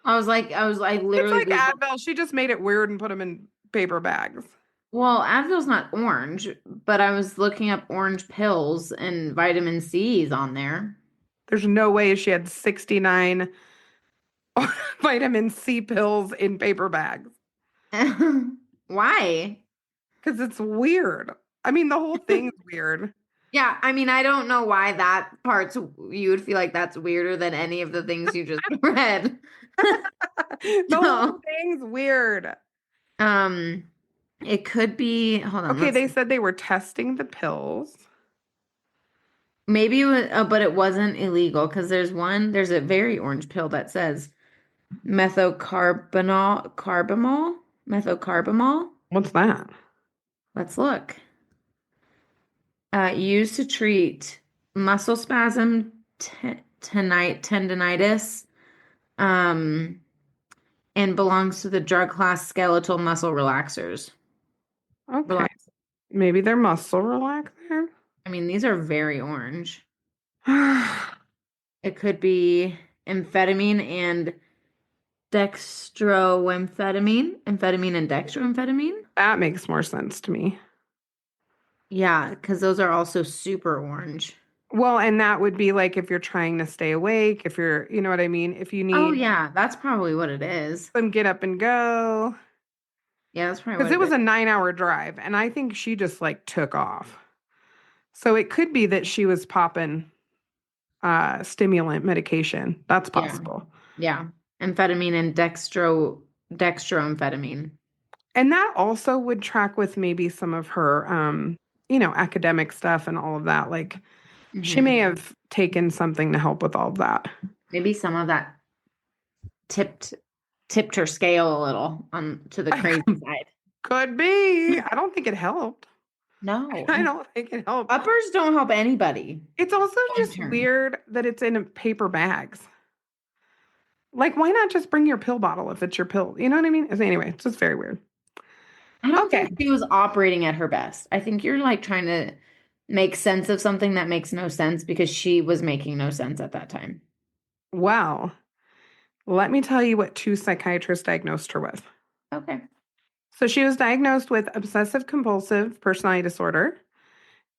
I It's literally like Googled. Advil. She just made it weird and put them in paper bags. Well, Advil's not orange, but I was looking up orange pills and vitamin C is on there. There's no way she had 69 vitamin C pills in paper bags Why? because it's weird. I mean, the whole thing's weird. Yeah, I mean, I don't know why that part's you would feel like that's weirder than any of the things you just read. The whole So, thing's weird. um, it could be, hold on, Okay, let's they said they were testing the pills. maybe it was, but it wasn't illegal because there's a very orange pill that says methocarbamol. What's that? Let's look. Used to treat muscle spasm, tendinitis, um, and belongs to the drug class skeletal muscle relaxers. Okay. Relax. Maybe they're muscle relaxer. I mean, these are very orange. It could be amphetamine and amphetamine and dextroamphetamine. That makes more sense to me. Yeah, because those are also super orange. Well, and that would be like if you're trying to stay awake, if you're, you know what I mean? If you Oh, need yeah, that's probably what it is. some get up and go. Yeah, that's probably Because what it it was is. a 9 hour drive, and I think she just like took off. So it could be that she was popping stimulant medication. That's Yeah, possible. yeah. Amphetamine and dextroamphetamine. And that also would track with maybe some of her academic stuff and all of that. Like she may Hmm. have taken something to help with all of that. Maybe some of that tipped tipped her scale a little on to the crazy side. Could be. I don't think it helped. No, I and don't think it helped. uppers don't help anybody It's also long just term. weird that it's in paper bags. Like, why not just bring your pill bottle if it's your pill? You know what I mean? Anyway, it's just very weird. I don't Okay. think she was operating at her best. I think you're like trying to make sense of something that makes no sense because she was making no sense at that time. Well, let me tell you what two psychiatrists diagnosed her with. Okay. So she was diagnosed with obsessive compulsive personality disorder,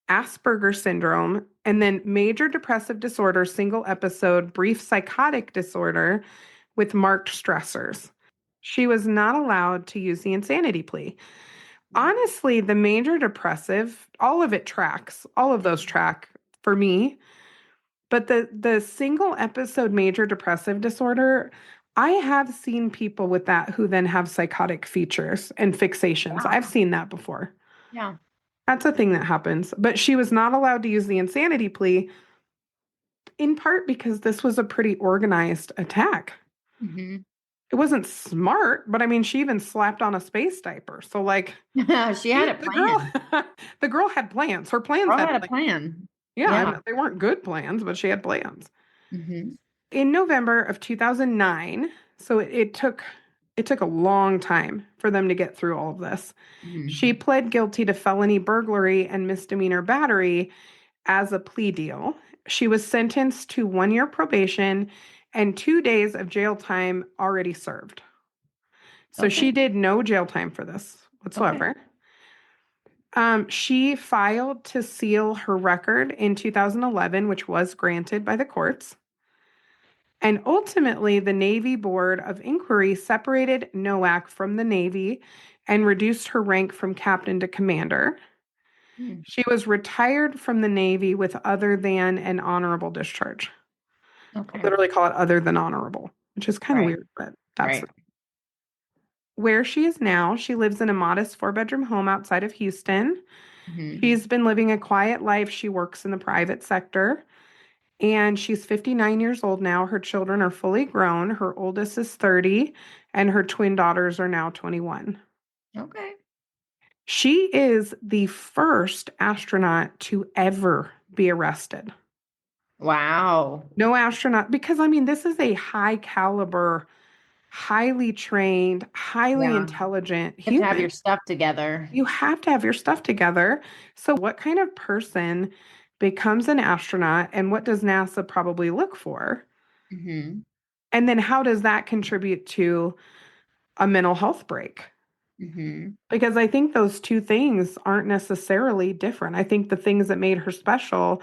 Asperger's syndrome, and then major depressive disorder, single episode, brief psychotic disorder with marked stressors. She was not allowed to use the insanity plea. Honestly, the major depressive, all of it tracks, all of those track for me. But the single episode major depressive disorder, I have seen people with that who then have psychotic features and fixations. Wow. I've seen that before. Yeah. That's a thing that happens. But she was not allowed to use the insanity plea, in part because this was a pretty organized attack. Hmm. It wasn't smart, but I mean, she even slapped on a space diaper. So like She had a the girl plan. the girl had plans. Her plans Girl had had a plans. plan. Yeah, I Yeah. mean, they weren't good plans, but she had plans. Hmm. In November of 2009, so it took a long time for them to get through all of this. Hmm. She pled guilty to felony burglary and misdemeanor battery as a plea deal. She was sentenced to 1 year probation and 2 days of jail time already served. So she Okay. did no jail time for this Okay. whatsoever. She filed to seal her record in 2011, which was granted by the courts. And ultimately, the Navy Board of Inquiry separated Nowak from the Navy and reduced her rank from captain to commander. Hmm. She was retired from the Navy with other than an honorable discharge. I Okay. literally call it other than honorable, which is kind of Right. weird, but that's Right. where she is now. She lives in a modest 4 bedroom home outside of Houston. Hmm. She's been living a quiet life. She works in the private sector. And she's 59 years old now. Her children are fully grown. Her oldest is 30, and her twin daughters are now 21. Okay. She is the first astronaut to ever be arrested. Wow. No astronaut, because I mean, this is a high caliber, highly trained, highly Yeah. intelligent You have to have human. your stuff together. You have to have your stuff together. So, what kind of person becomes an astronaut, and what does NASA probably look for? Hmm. And then how does that contribute to a mental health break? Hmm. Because I think those two things aren't necessarily different. I think the things that made her special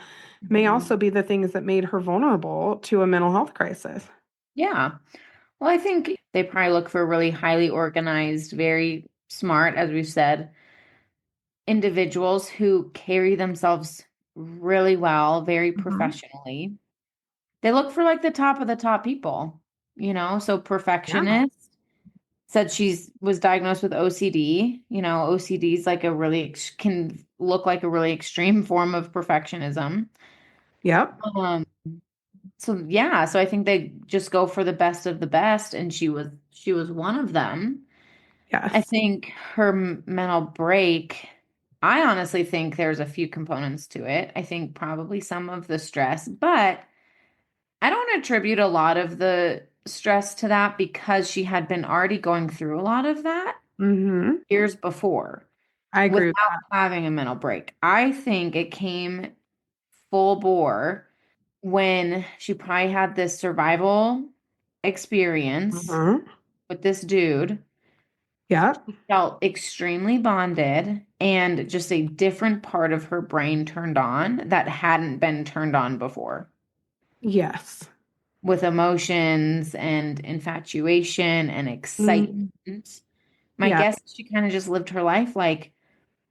may Hmm. also be the things that made her vulnerable to a mental health crisis. Yeah. Well, I think they probably look for really highly organized, very smart, as we've said, individuals who carry themselves really well, very Hmm. professionally. They look for like the top of the top people, so Yeah. perfectionist. Said she's was diagnosed with OCD. OCD is like can look like a really extreme form of perfectionism. Yep. Um, so yeah, so I think they just go for the best of the best, and she was one of them. I Yes. think her mental break, I honestly think there's a few components to it. I think probably some of the stress, but I don't attribute a lot of the stress to that because she had been already going through a lot of that Hmm. years before I agree with without that. having a mental break. I think it came full bore when she probably had this survival experience Hmm. with this dude, Yep. felt extremely bonded, and just a different part of her brain turned on that hadn't been turned on before Yes. with emotions and infatuation and Hmm. excitement. My Yeah. guess is she kind of just lived her life like,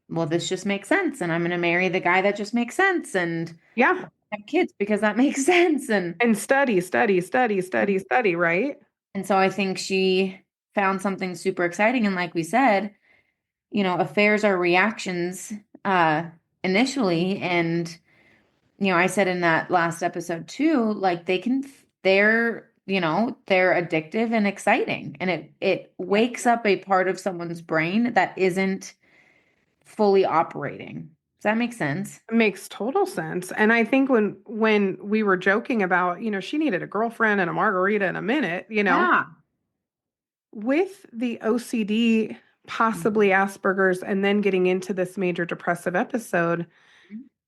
well, this just makes sense, and I'm going to marry the guy that just makes sense and Yeah. have kids because that makes sense. And And study, study, study, study, study, right? and so I think she found something super exciting. And like we said, affairs are reactions uh initially. And I said in that last episode too, like they're addictive and exciting. And it Yeah. wakes up a part of someone's brain that isn't fully operating. Does that make sense? It makes total sense. And I think when we were joking about, she needed a girlfriend and a margarita in a minute, Yeah. with the OCD, possibly Asperger's, and then getting into this major depressive episode,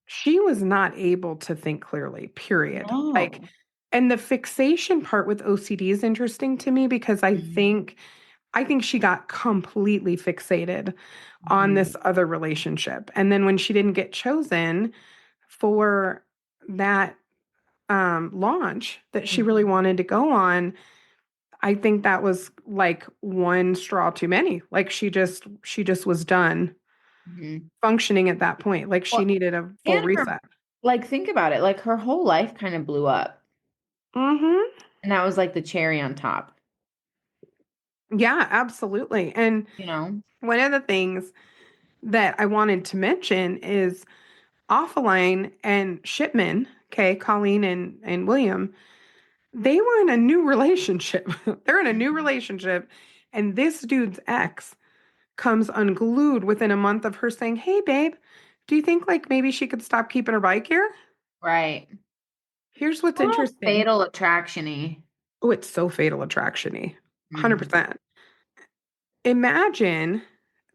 she was not able to think clearly, period. Like, No. and the fixation part with OCD is interesting to me because Mhm. I think she got completely fixated on Mhm. this other relationship. And then when she didn't get chosen for that launch that she really Mhm. wanted to go on, I think that was like one straw too many. Like she just was done Mhm. functioning at that point. Like she Well, needed a full and her, reset. like, think about it. Like, her whole life kind of blew up. Mhm. And that was like the cherry on top, Yeah, absolutely. And you know? one of the things that I wanted to mention is Offline and Shipman, okay, Colleen and William, they were in a new relationship. They're in a new Mhm. relationship. And this dude's ex comes unglued within a month of her saying, "Hey, babe, do you think like maybe she could stop keeping her bike here?" Right. Here's what's A little interesting. fatal attraction-y. Oh, it's so fatal attraction-y. Mm. 100%. Imagine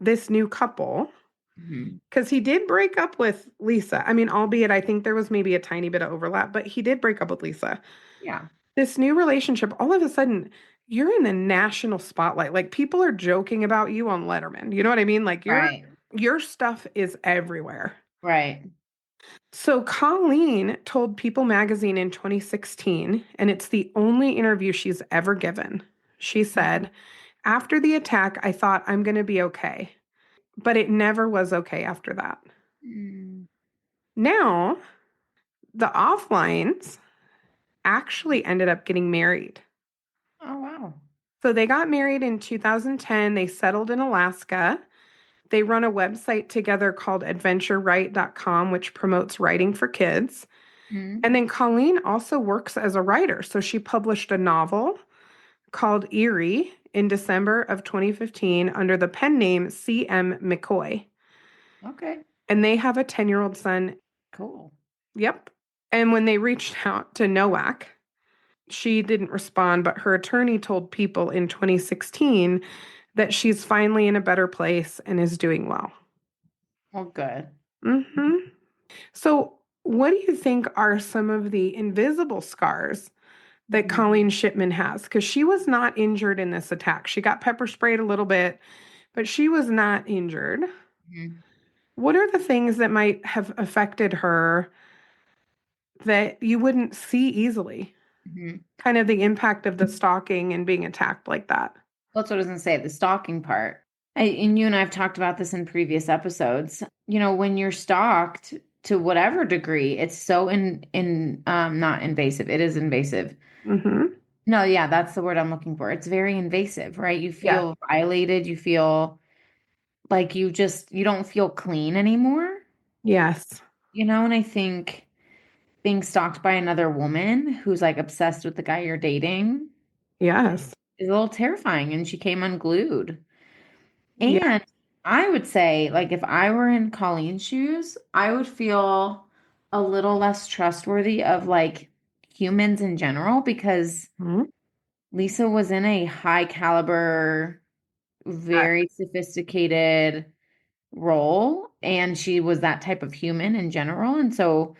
this new couple, Mhm. because he did break up with Lisa. I mean, albeit I think there was maybe a tiny bit of overlap, but he did break up with Lisa. Yeah. This new relationship, all of a sudden, you're in the national spotlight. Like people are joking about you on Letterman. You know what I mean? Like Right. your stuff is everywhere. Right. So Colleen told People magazine in 2016, and it's the only interview she's ever given. She said, "After the attack, I thought I'm going to be okay, but it never was okay after that." Mm. Now, the offlines actually ended up getting married. Oh, wow. So they got married in 2010. They settled in Alaska. They run a website together called adventurewrite.com, which promotes writing for kids. Mm. And then Colleen also works as a writer. So she published a novel called Eerie in December of 2015 under the pen name C.M. McCoy. Okay. And they have a 10-year-old son. Cool. Yep. And when they reached out to Nowak, she didn't respond, but her attorney told People in 2016 that she's finally in a better place and is doing well. Well, good. Hmm. So, what do you think are some of the invisible scars that Mhm. Colleen Shipman has? Because she was not injured in this attack. She got pepper sprayed a little bit, but she was not injured. Mhm. What are the things that might have affected her that you wouldn't see easily? Mhm. Kind of the impact of the stalking and being attacked like that. That's what I was gonna say, the stalking part. And you and I have talked about this in previous episodes. When you're stalked to whatever degree, it's so not invasive. It is invasive. Hmm. No, yeah, that's the word I'm looking for. It's very invasive, right? You Yes. feel violated, you feel like you don't feel clean anymore. Yes. And I think being stalked by another woman who's like obsessed with the guy you're dating Yes. is a little terrifying. And she came unglued. Yeah. And I would say, like, if I were in Colleen's shoes, I would feel a little less trustworthy of like humans in general because Mhm. Lisa was in a high caliber, Uh, very sophisticated role, and she was that type of human in general. And so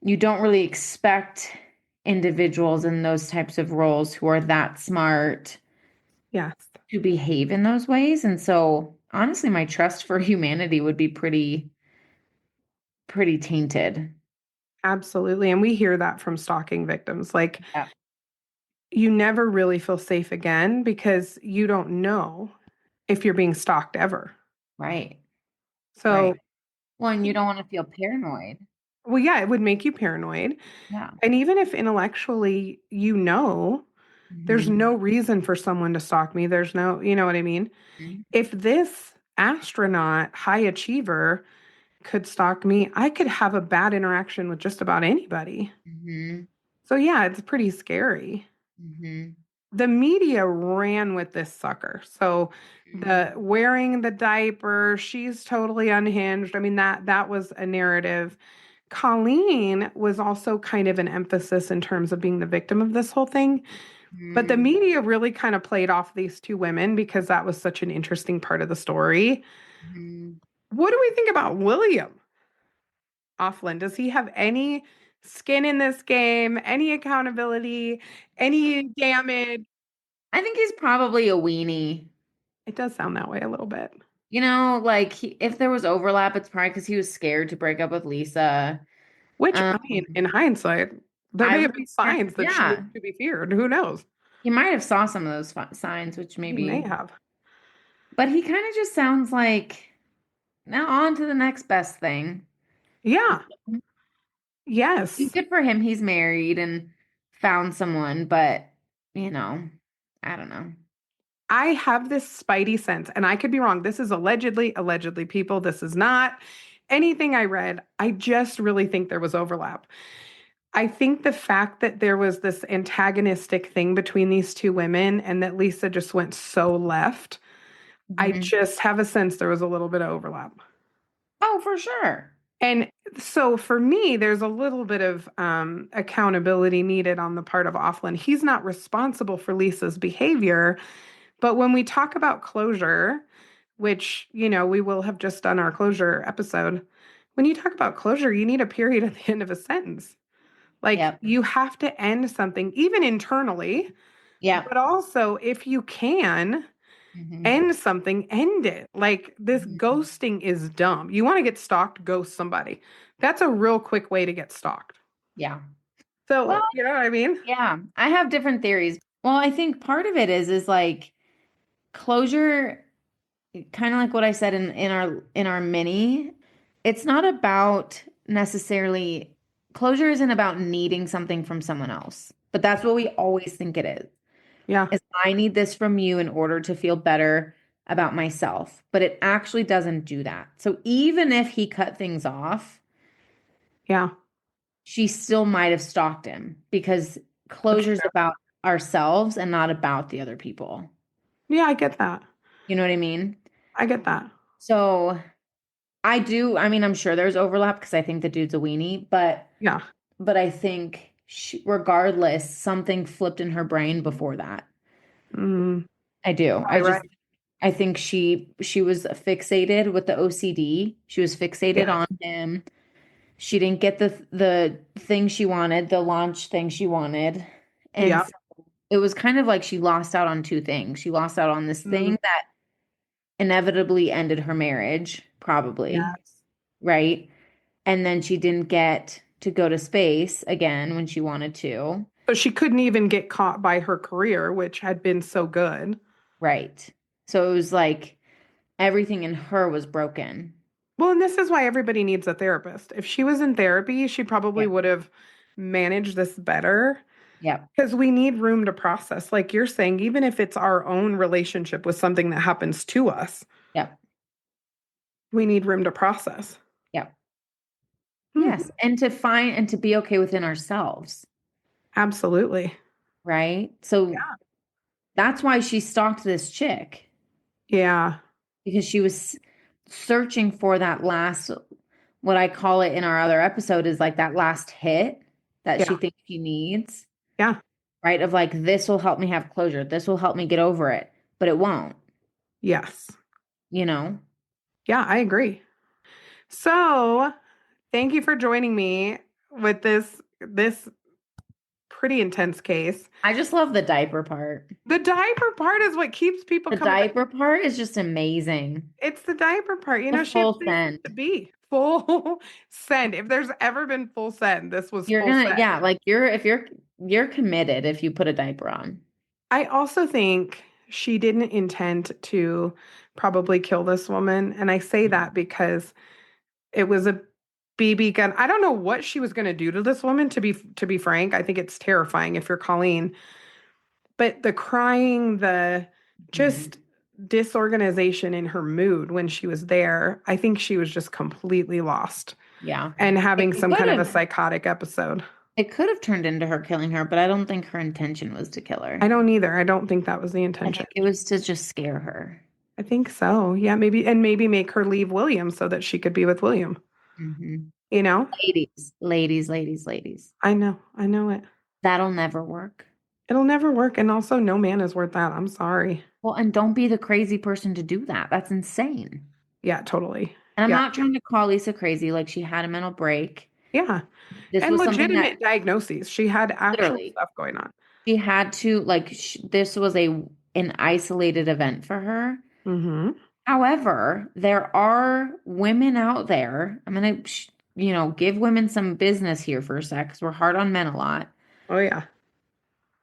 you don't really expect individuals in those types of roles who are that smart yes. to behave in those ways. And so honestly, my trust for humanity would be pretty tainted. Absolutely. And we hear that from stalking victims. Like, Yeah. you never really feel safe again because you don't know if you're being stalked ever. Right. So, Right. Well, and you don't want to feel paranoid. well, yeah, it would make you paranoid. Yeah. And even if intellectually there's Hmm. no reason for someone to stalk me, there's no, you know what I mean? If this astronaut, high achiever, could stalk me, I could have a bad interaction with just about anybody. Hmm. So, yeah, it's pretty scary. Hmm. The media ran with this sucker. So the wearing the diaper, she's totally unhinged. I mean that was a narrative. Colleen was also kind of an emphasis in terms of being the victim of this whole thing. But the Hmm. media really kind of played off these two women because that was such an interesting part of the story. Hmm. What do we think about William Offland? Does he have any skin in this game, any accountability, any damage? I think he's probably a weenie. It does sound that way a little bit. Like if there was overlap, it's probably because he was scared to break up with Lisa. Which, Um, I mean, in hindsight, there I may have would been say, signs that she is yeah, to be feared. Who knows? he might have saw some of those signs, which He may maybe, have. but he kind of just sounds like now on to the next best thing. Yeah. Yes. Good for him. He's married and found someone, but you know, I don't know. I have this spidey sense, and I could be wrong. This is allegedly, people. This is not anything I read. I just really think there was overlap. I think the fact that there was this antagonistic thing between these two women and that Lisa just went so left, I Mhm. just have a sense there was a little bit of overlap. Oh, for sure. And so for me, there's a little bit of accountability needed on the part of Offland. He's not responsible for Lisa's behavior, but when we talk about closure, which, we will have just done our closure episode, when you talk about closure, you need a period at the end of a sentence. Like Yep. you have to end something, even internally, Yep. but also if you can Hmm. end something, end it. Like this Hmm. ghosting is dumb. You want to get stalked, ghost somebody. That's a real quick way to get stalked. Yeah. Well, So, you know what I mean? yeah, I have different theories. Well, I think part of it is like closure, kind of like what I said in our mini. It's not about necessarily closure isn't about needing something from someone else. But that's what we always think it is. Yeah. Is I need this from you in order to feel better about myself. But it actually doesn't do that. So even if he cut things off, Yeah. she still might have stalked him because That's closure is fair. about ourselves and not about the other people. Yeah, I get that. You know what I mean? I get that. So I mean, I'm sure there's overlap because I think the dude's a weenie, Yeah. but I think regardless, something flipped in her brain before that. Mm, I do. probably right. I think she was fixated with the OCD. She was fixated Yes. on him. She didn't get the thing she wanted, the launch thing she wanted. And Yeah. so it was kind of like she lost out on two things. She lost out on this Mm, thing that inevitably ended her marriage, probably, yes. right? And then she didn't get to go to space again when she wanted to. So she couldn't even get caught by her career, which had been so good. Right. So it was like everything in her was broken. Well, and this is why everybody needs a therapist. If she was in therapy, she probably Yep. would have managed this better Yep. because we need room to process. Like you're saying, even if it's our own relationship with something that happens to us, Yep. we need room to process. Yep. Hmm, Yes. And to find and to be okay within ourselves. absolutely. Right. So that's why she stalked this chick Yeah. because she was searching for that last, what I call it in our other episode is like that last hit that she Yeah. thinks she needs, Yeah. right? Of like, this will help me have closure. This will help me get over it, but it won't, Yes. you know? Yeah, I agree. So, thank you for joining me with this pretty intense case. I just love the diaper part. The diaper part is what keeps people The coming back. diaper part is just amazing. It's the diaper part. The She had full places send. to be. Full send. If there's ever been full send, this was You're full gonna, send. yeah, like you're committed if you put a diaper on. I also think she didn't intend to probably kill this woman. And I say that because it was a BB gun. I don't know what she was going to do to this woman, to be frank. I think it's terrifying if you're Colleen. But the crying, the Mhm. just disorganization in her mood when she was there, I think she was just completely lost Yeah. and It having some could kind of a have psychotic episode. it could have turned into her killing her, but I don't think her intention was to kill I her. don't either. I don't think that was the I intention. think it was to just scare her. I think so. Yeah, maybe make her leave William so that she could be with William. Hmm. You know? Ladies, ladies, ladies, ladies. I know. I know it. That'll never work. It'll never work. And also, no man is worth that. I'm sorry. Well, and don't be the crazy person to do that. That's insane. Yeah, totally. And I'm Yeah. not trying to call Lisa crazy, like she had a mental break. Yeah. This And was something that legitimate diagnoses. She had actual literally stuff going on. she had to like this was an isolated event for her. Mm-hmm. However, there are women out there. I'm gonna, give women some business here for a sec because we're hard on men a lot. Oh, yeah.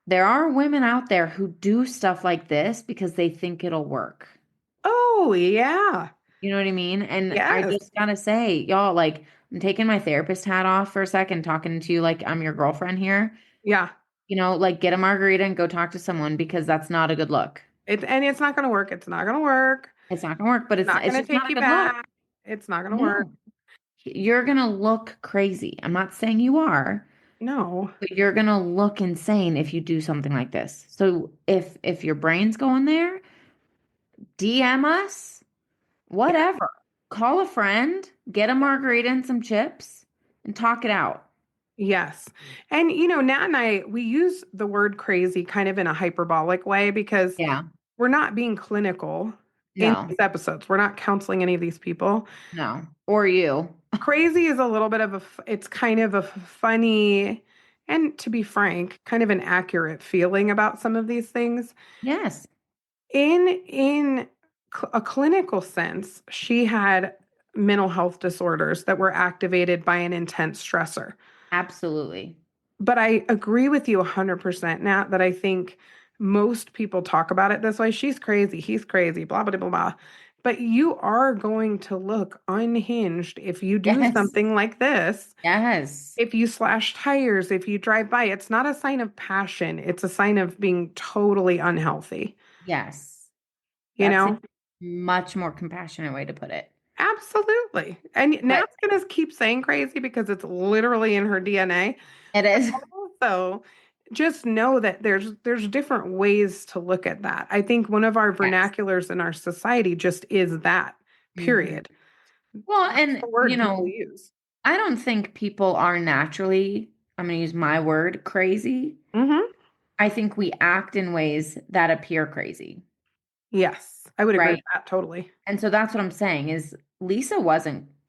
There are women out there who do stuff like this because they think it'll work. Oh, yeah. You know what I mean? And I Yes. just gotta say, y'all, like, I'm taking my therapist hat off for a second, talking to you like I'm your girlfriend here. Yeah. Like, get a margarita and go talk to someone because that's not a good look. And it's not going to work. It's not going to work. It's not gonna work, but It's not it's going to just take not a you good look. back. It's not going to work. No. You're gonna look crazy. I'm not saying you are, No. but you're gonna look insane if you do something like this. So if your brain's going there, DM us, Yeah. whatever. Call a friend, get a margarita and some chips, and talk it out. Yes. And Nat and I, we use the word crazy kind of in a hyperbolic way because Yeah. we're not being clinical in No, these episodes. We're not counseling any of these people. no. Or you. Crazy is a little bit of it's kind of a funny and, to be frank, kind of an accurate feeling about some of these things. Yes, In a clinical sense, she had mental health disorders that were activated by an intense stressor. absolutely. But I agree with you 100%, Nat, that I think most people talk about it this way. She's crazy. He's crazy, blah, blah, blah, blah. But you are going to look unhinged if you do Yes, something like this. yes, If you slash tires, if you drive by, it's not a sign of passion. It's a sign of being totally unhealthy, yes. you That's a know? much more compassionate way to put it. Absolutely. And But Nat's going to keep saying crazy because it's literally in her DNA. it is. Also, just know that there's different ways to look at that. I think one of our Yes. vernaculars in our society just is that, Hmm. period. Well, That's and the word people use. I don't think people are naturally, I'm going to use my word, crazy. Hmm. I think we act in ways that appear crazy, Yes, I would agree with right? that totally. And so that's what I'm saying is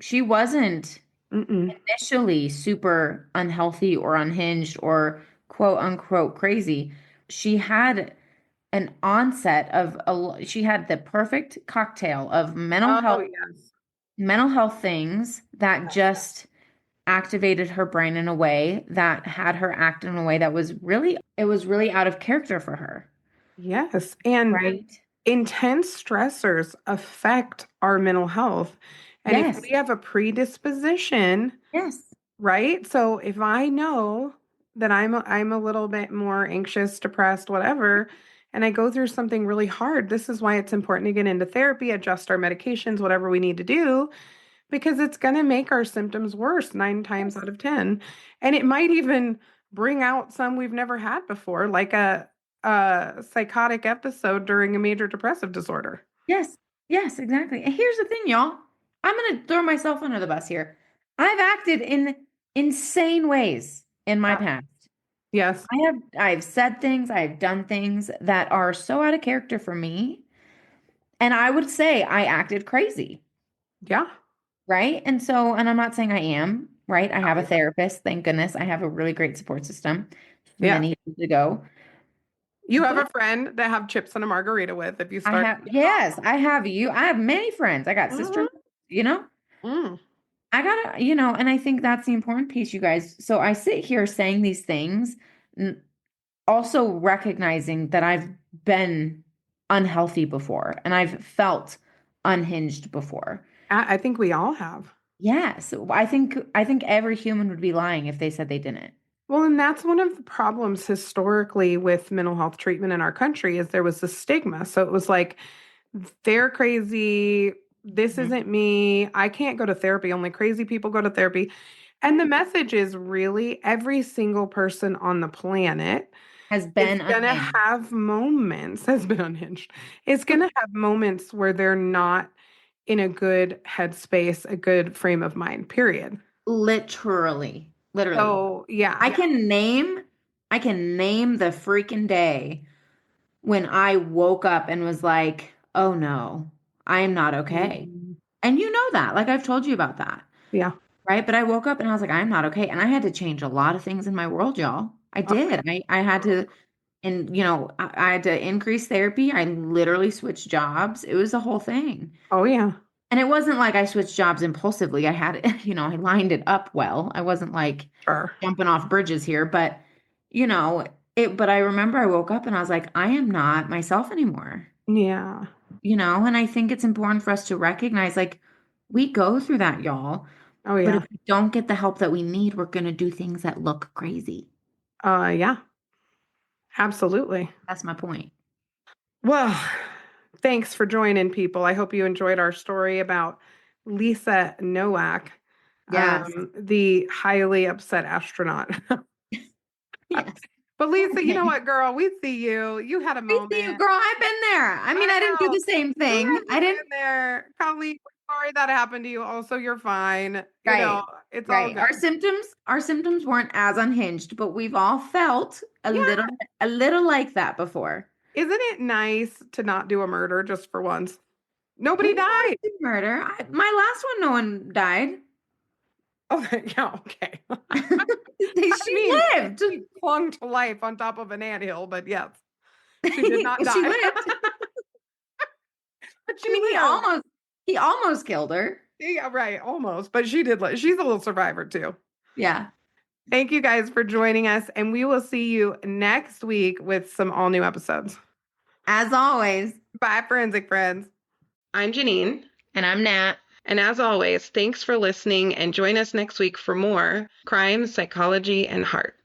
she wasn't Mm-mm. initially super unhealthy or unhinged or quote unquote crazy. She had an onset of she had the perfect cocktail of Oh, yes. mental health things that just activated her brain in a way that had her act in a way that was really out of character for her. Yes. And Right? intense stressors affect our mental health. And if Yes. we have a predisposition, Yes. right? So if I know that I'm a little bit more anxious, depressed, whatever, and I go through something really hard, this is why it's important to get into therapy, adjust our medications, whatever we need to do, because it's going to make our symptoms worse 9 times Yes. out of 10. And it might even bring out some we've never had before, like a psychotic episode during a major depressive disorder. Yes. Yes, exactly. And here's the thing, y'all. I'm going to throw myself under the bus here. I've acted in insane ways in my Yeah. past. Yes. I've said things, I've done things that are so out of character for me. And I would say I acted crazy, Yeah. right? And I'm not saying I am, right? I have Oh, a yeah. therapist, thank goodness. I have a really great support system Yes. many years ago. You have But a friend that have chips and a margarita with if you I start. have, yes, I have you. I have many friends. I got sisters, Mhm. you know? Mm. I gotta, and I think that's the important piece, you guys. So I sit here saying these things, also recognizing that I've been unhealthy before and I've felt unhinged before. I think we all have. Yes, I think every human would be lying if they said they didn't. Well, and that's one of the problems historically with mental health treatment in our country is there was the stigma. So it was like, they're crazy. This Mhm. isn't me. I can't go to therapy. Only crazy people go to therapy. And the Right. message is really every single person on the planet Has is been going to unhinged. have moments, has been unhinged, is going to have moments where they're not in a good headspace, a good frame of mind, period. Literally, literally. So, yeah, I can name, I can name the freaking day when I woke up and was like, "Oh no, I'm not okay." mm, And you know that, like I've told you about that, yeah. right? But I woke up and I was like, "I'm not okay." And I had to change a lot of things in my world, y'all. I Oh, did. I had to, and I had to increase therapy. I literally switched jobs. It was a whole thing. oh, yeah, And it wasn't like I switched jobs impulsively. I had it, I lined it up well. I wasn't like sure. jumping off bridges here, but you know, but I remember I woke up and I was like, I am not myself anymore. Yeah. And I think it's important for us to recognize like we go through that, y'all. Oh, But yeah. if we don't get the help that we need, we're going to do things that look crazy. Yeah, absolutely. That's my point. Well, thanks for joining, people. I hope you enjoyed our story about Lisa Nowak, Yes. the highly upset astronaut. Yes. But Lisa, you know Okay. what, girl? We see you. You had a I see you, moment. girl. I've been there. I mean, I I didn't do know. the same We thing. have I been didn't. there. Colleen, sorry that happened to you. Also, you're fine. Right. It's all Right. good. Our symptoms weren't as unhinged, but we've all felt Yeah. a little like that before. Isn't it nice to not do a murder just for once? We Nobody didn't died. do murder. My last one, no one died. Oh, yeah, okay. I She mean, lived. she clung to life on top of an anthill, but yes, she did not She die. lived. But I she mean, lived. he almost killed her. Yeah, right, almost. But she did live. She's a little survivor too. Yeah. Thank you guys for joining us, and we will see you next week with some all new episodes. As always. Bye, forensic friends. I'm Janine. And I'm Nat. And as always, thanks for listening and join us next week for more crime, psychology, and heart.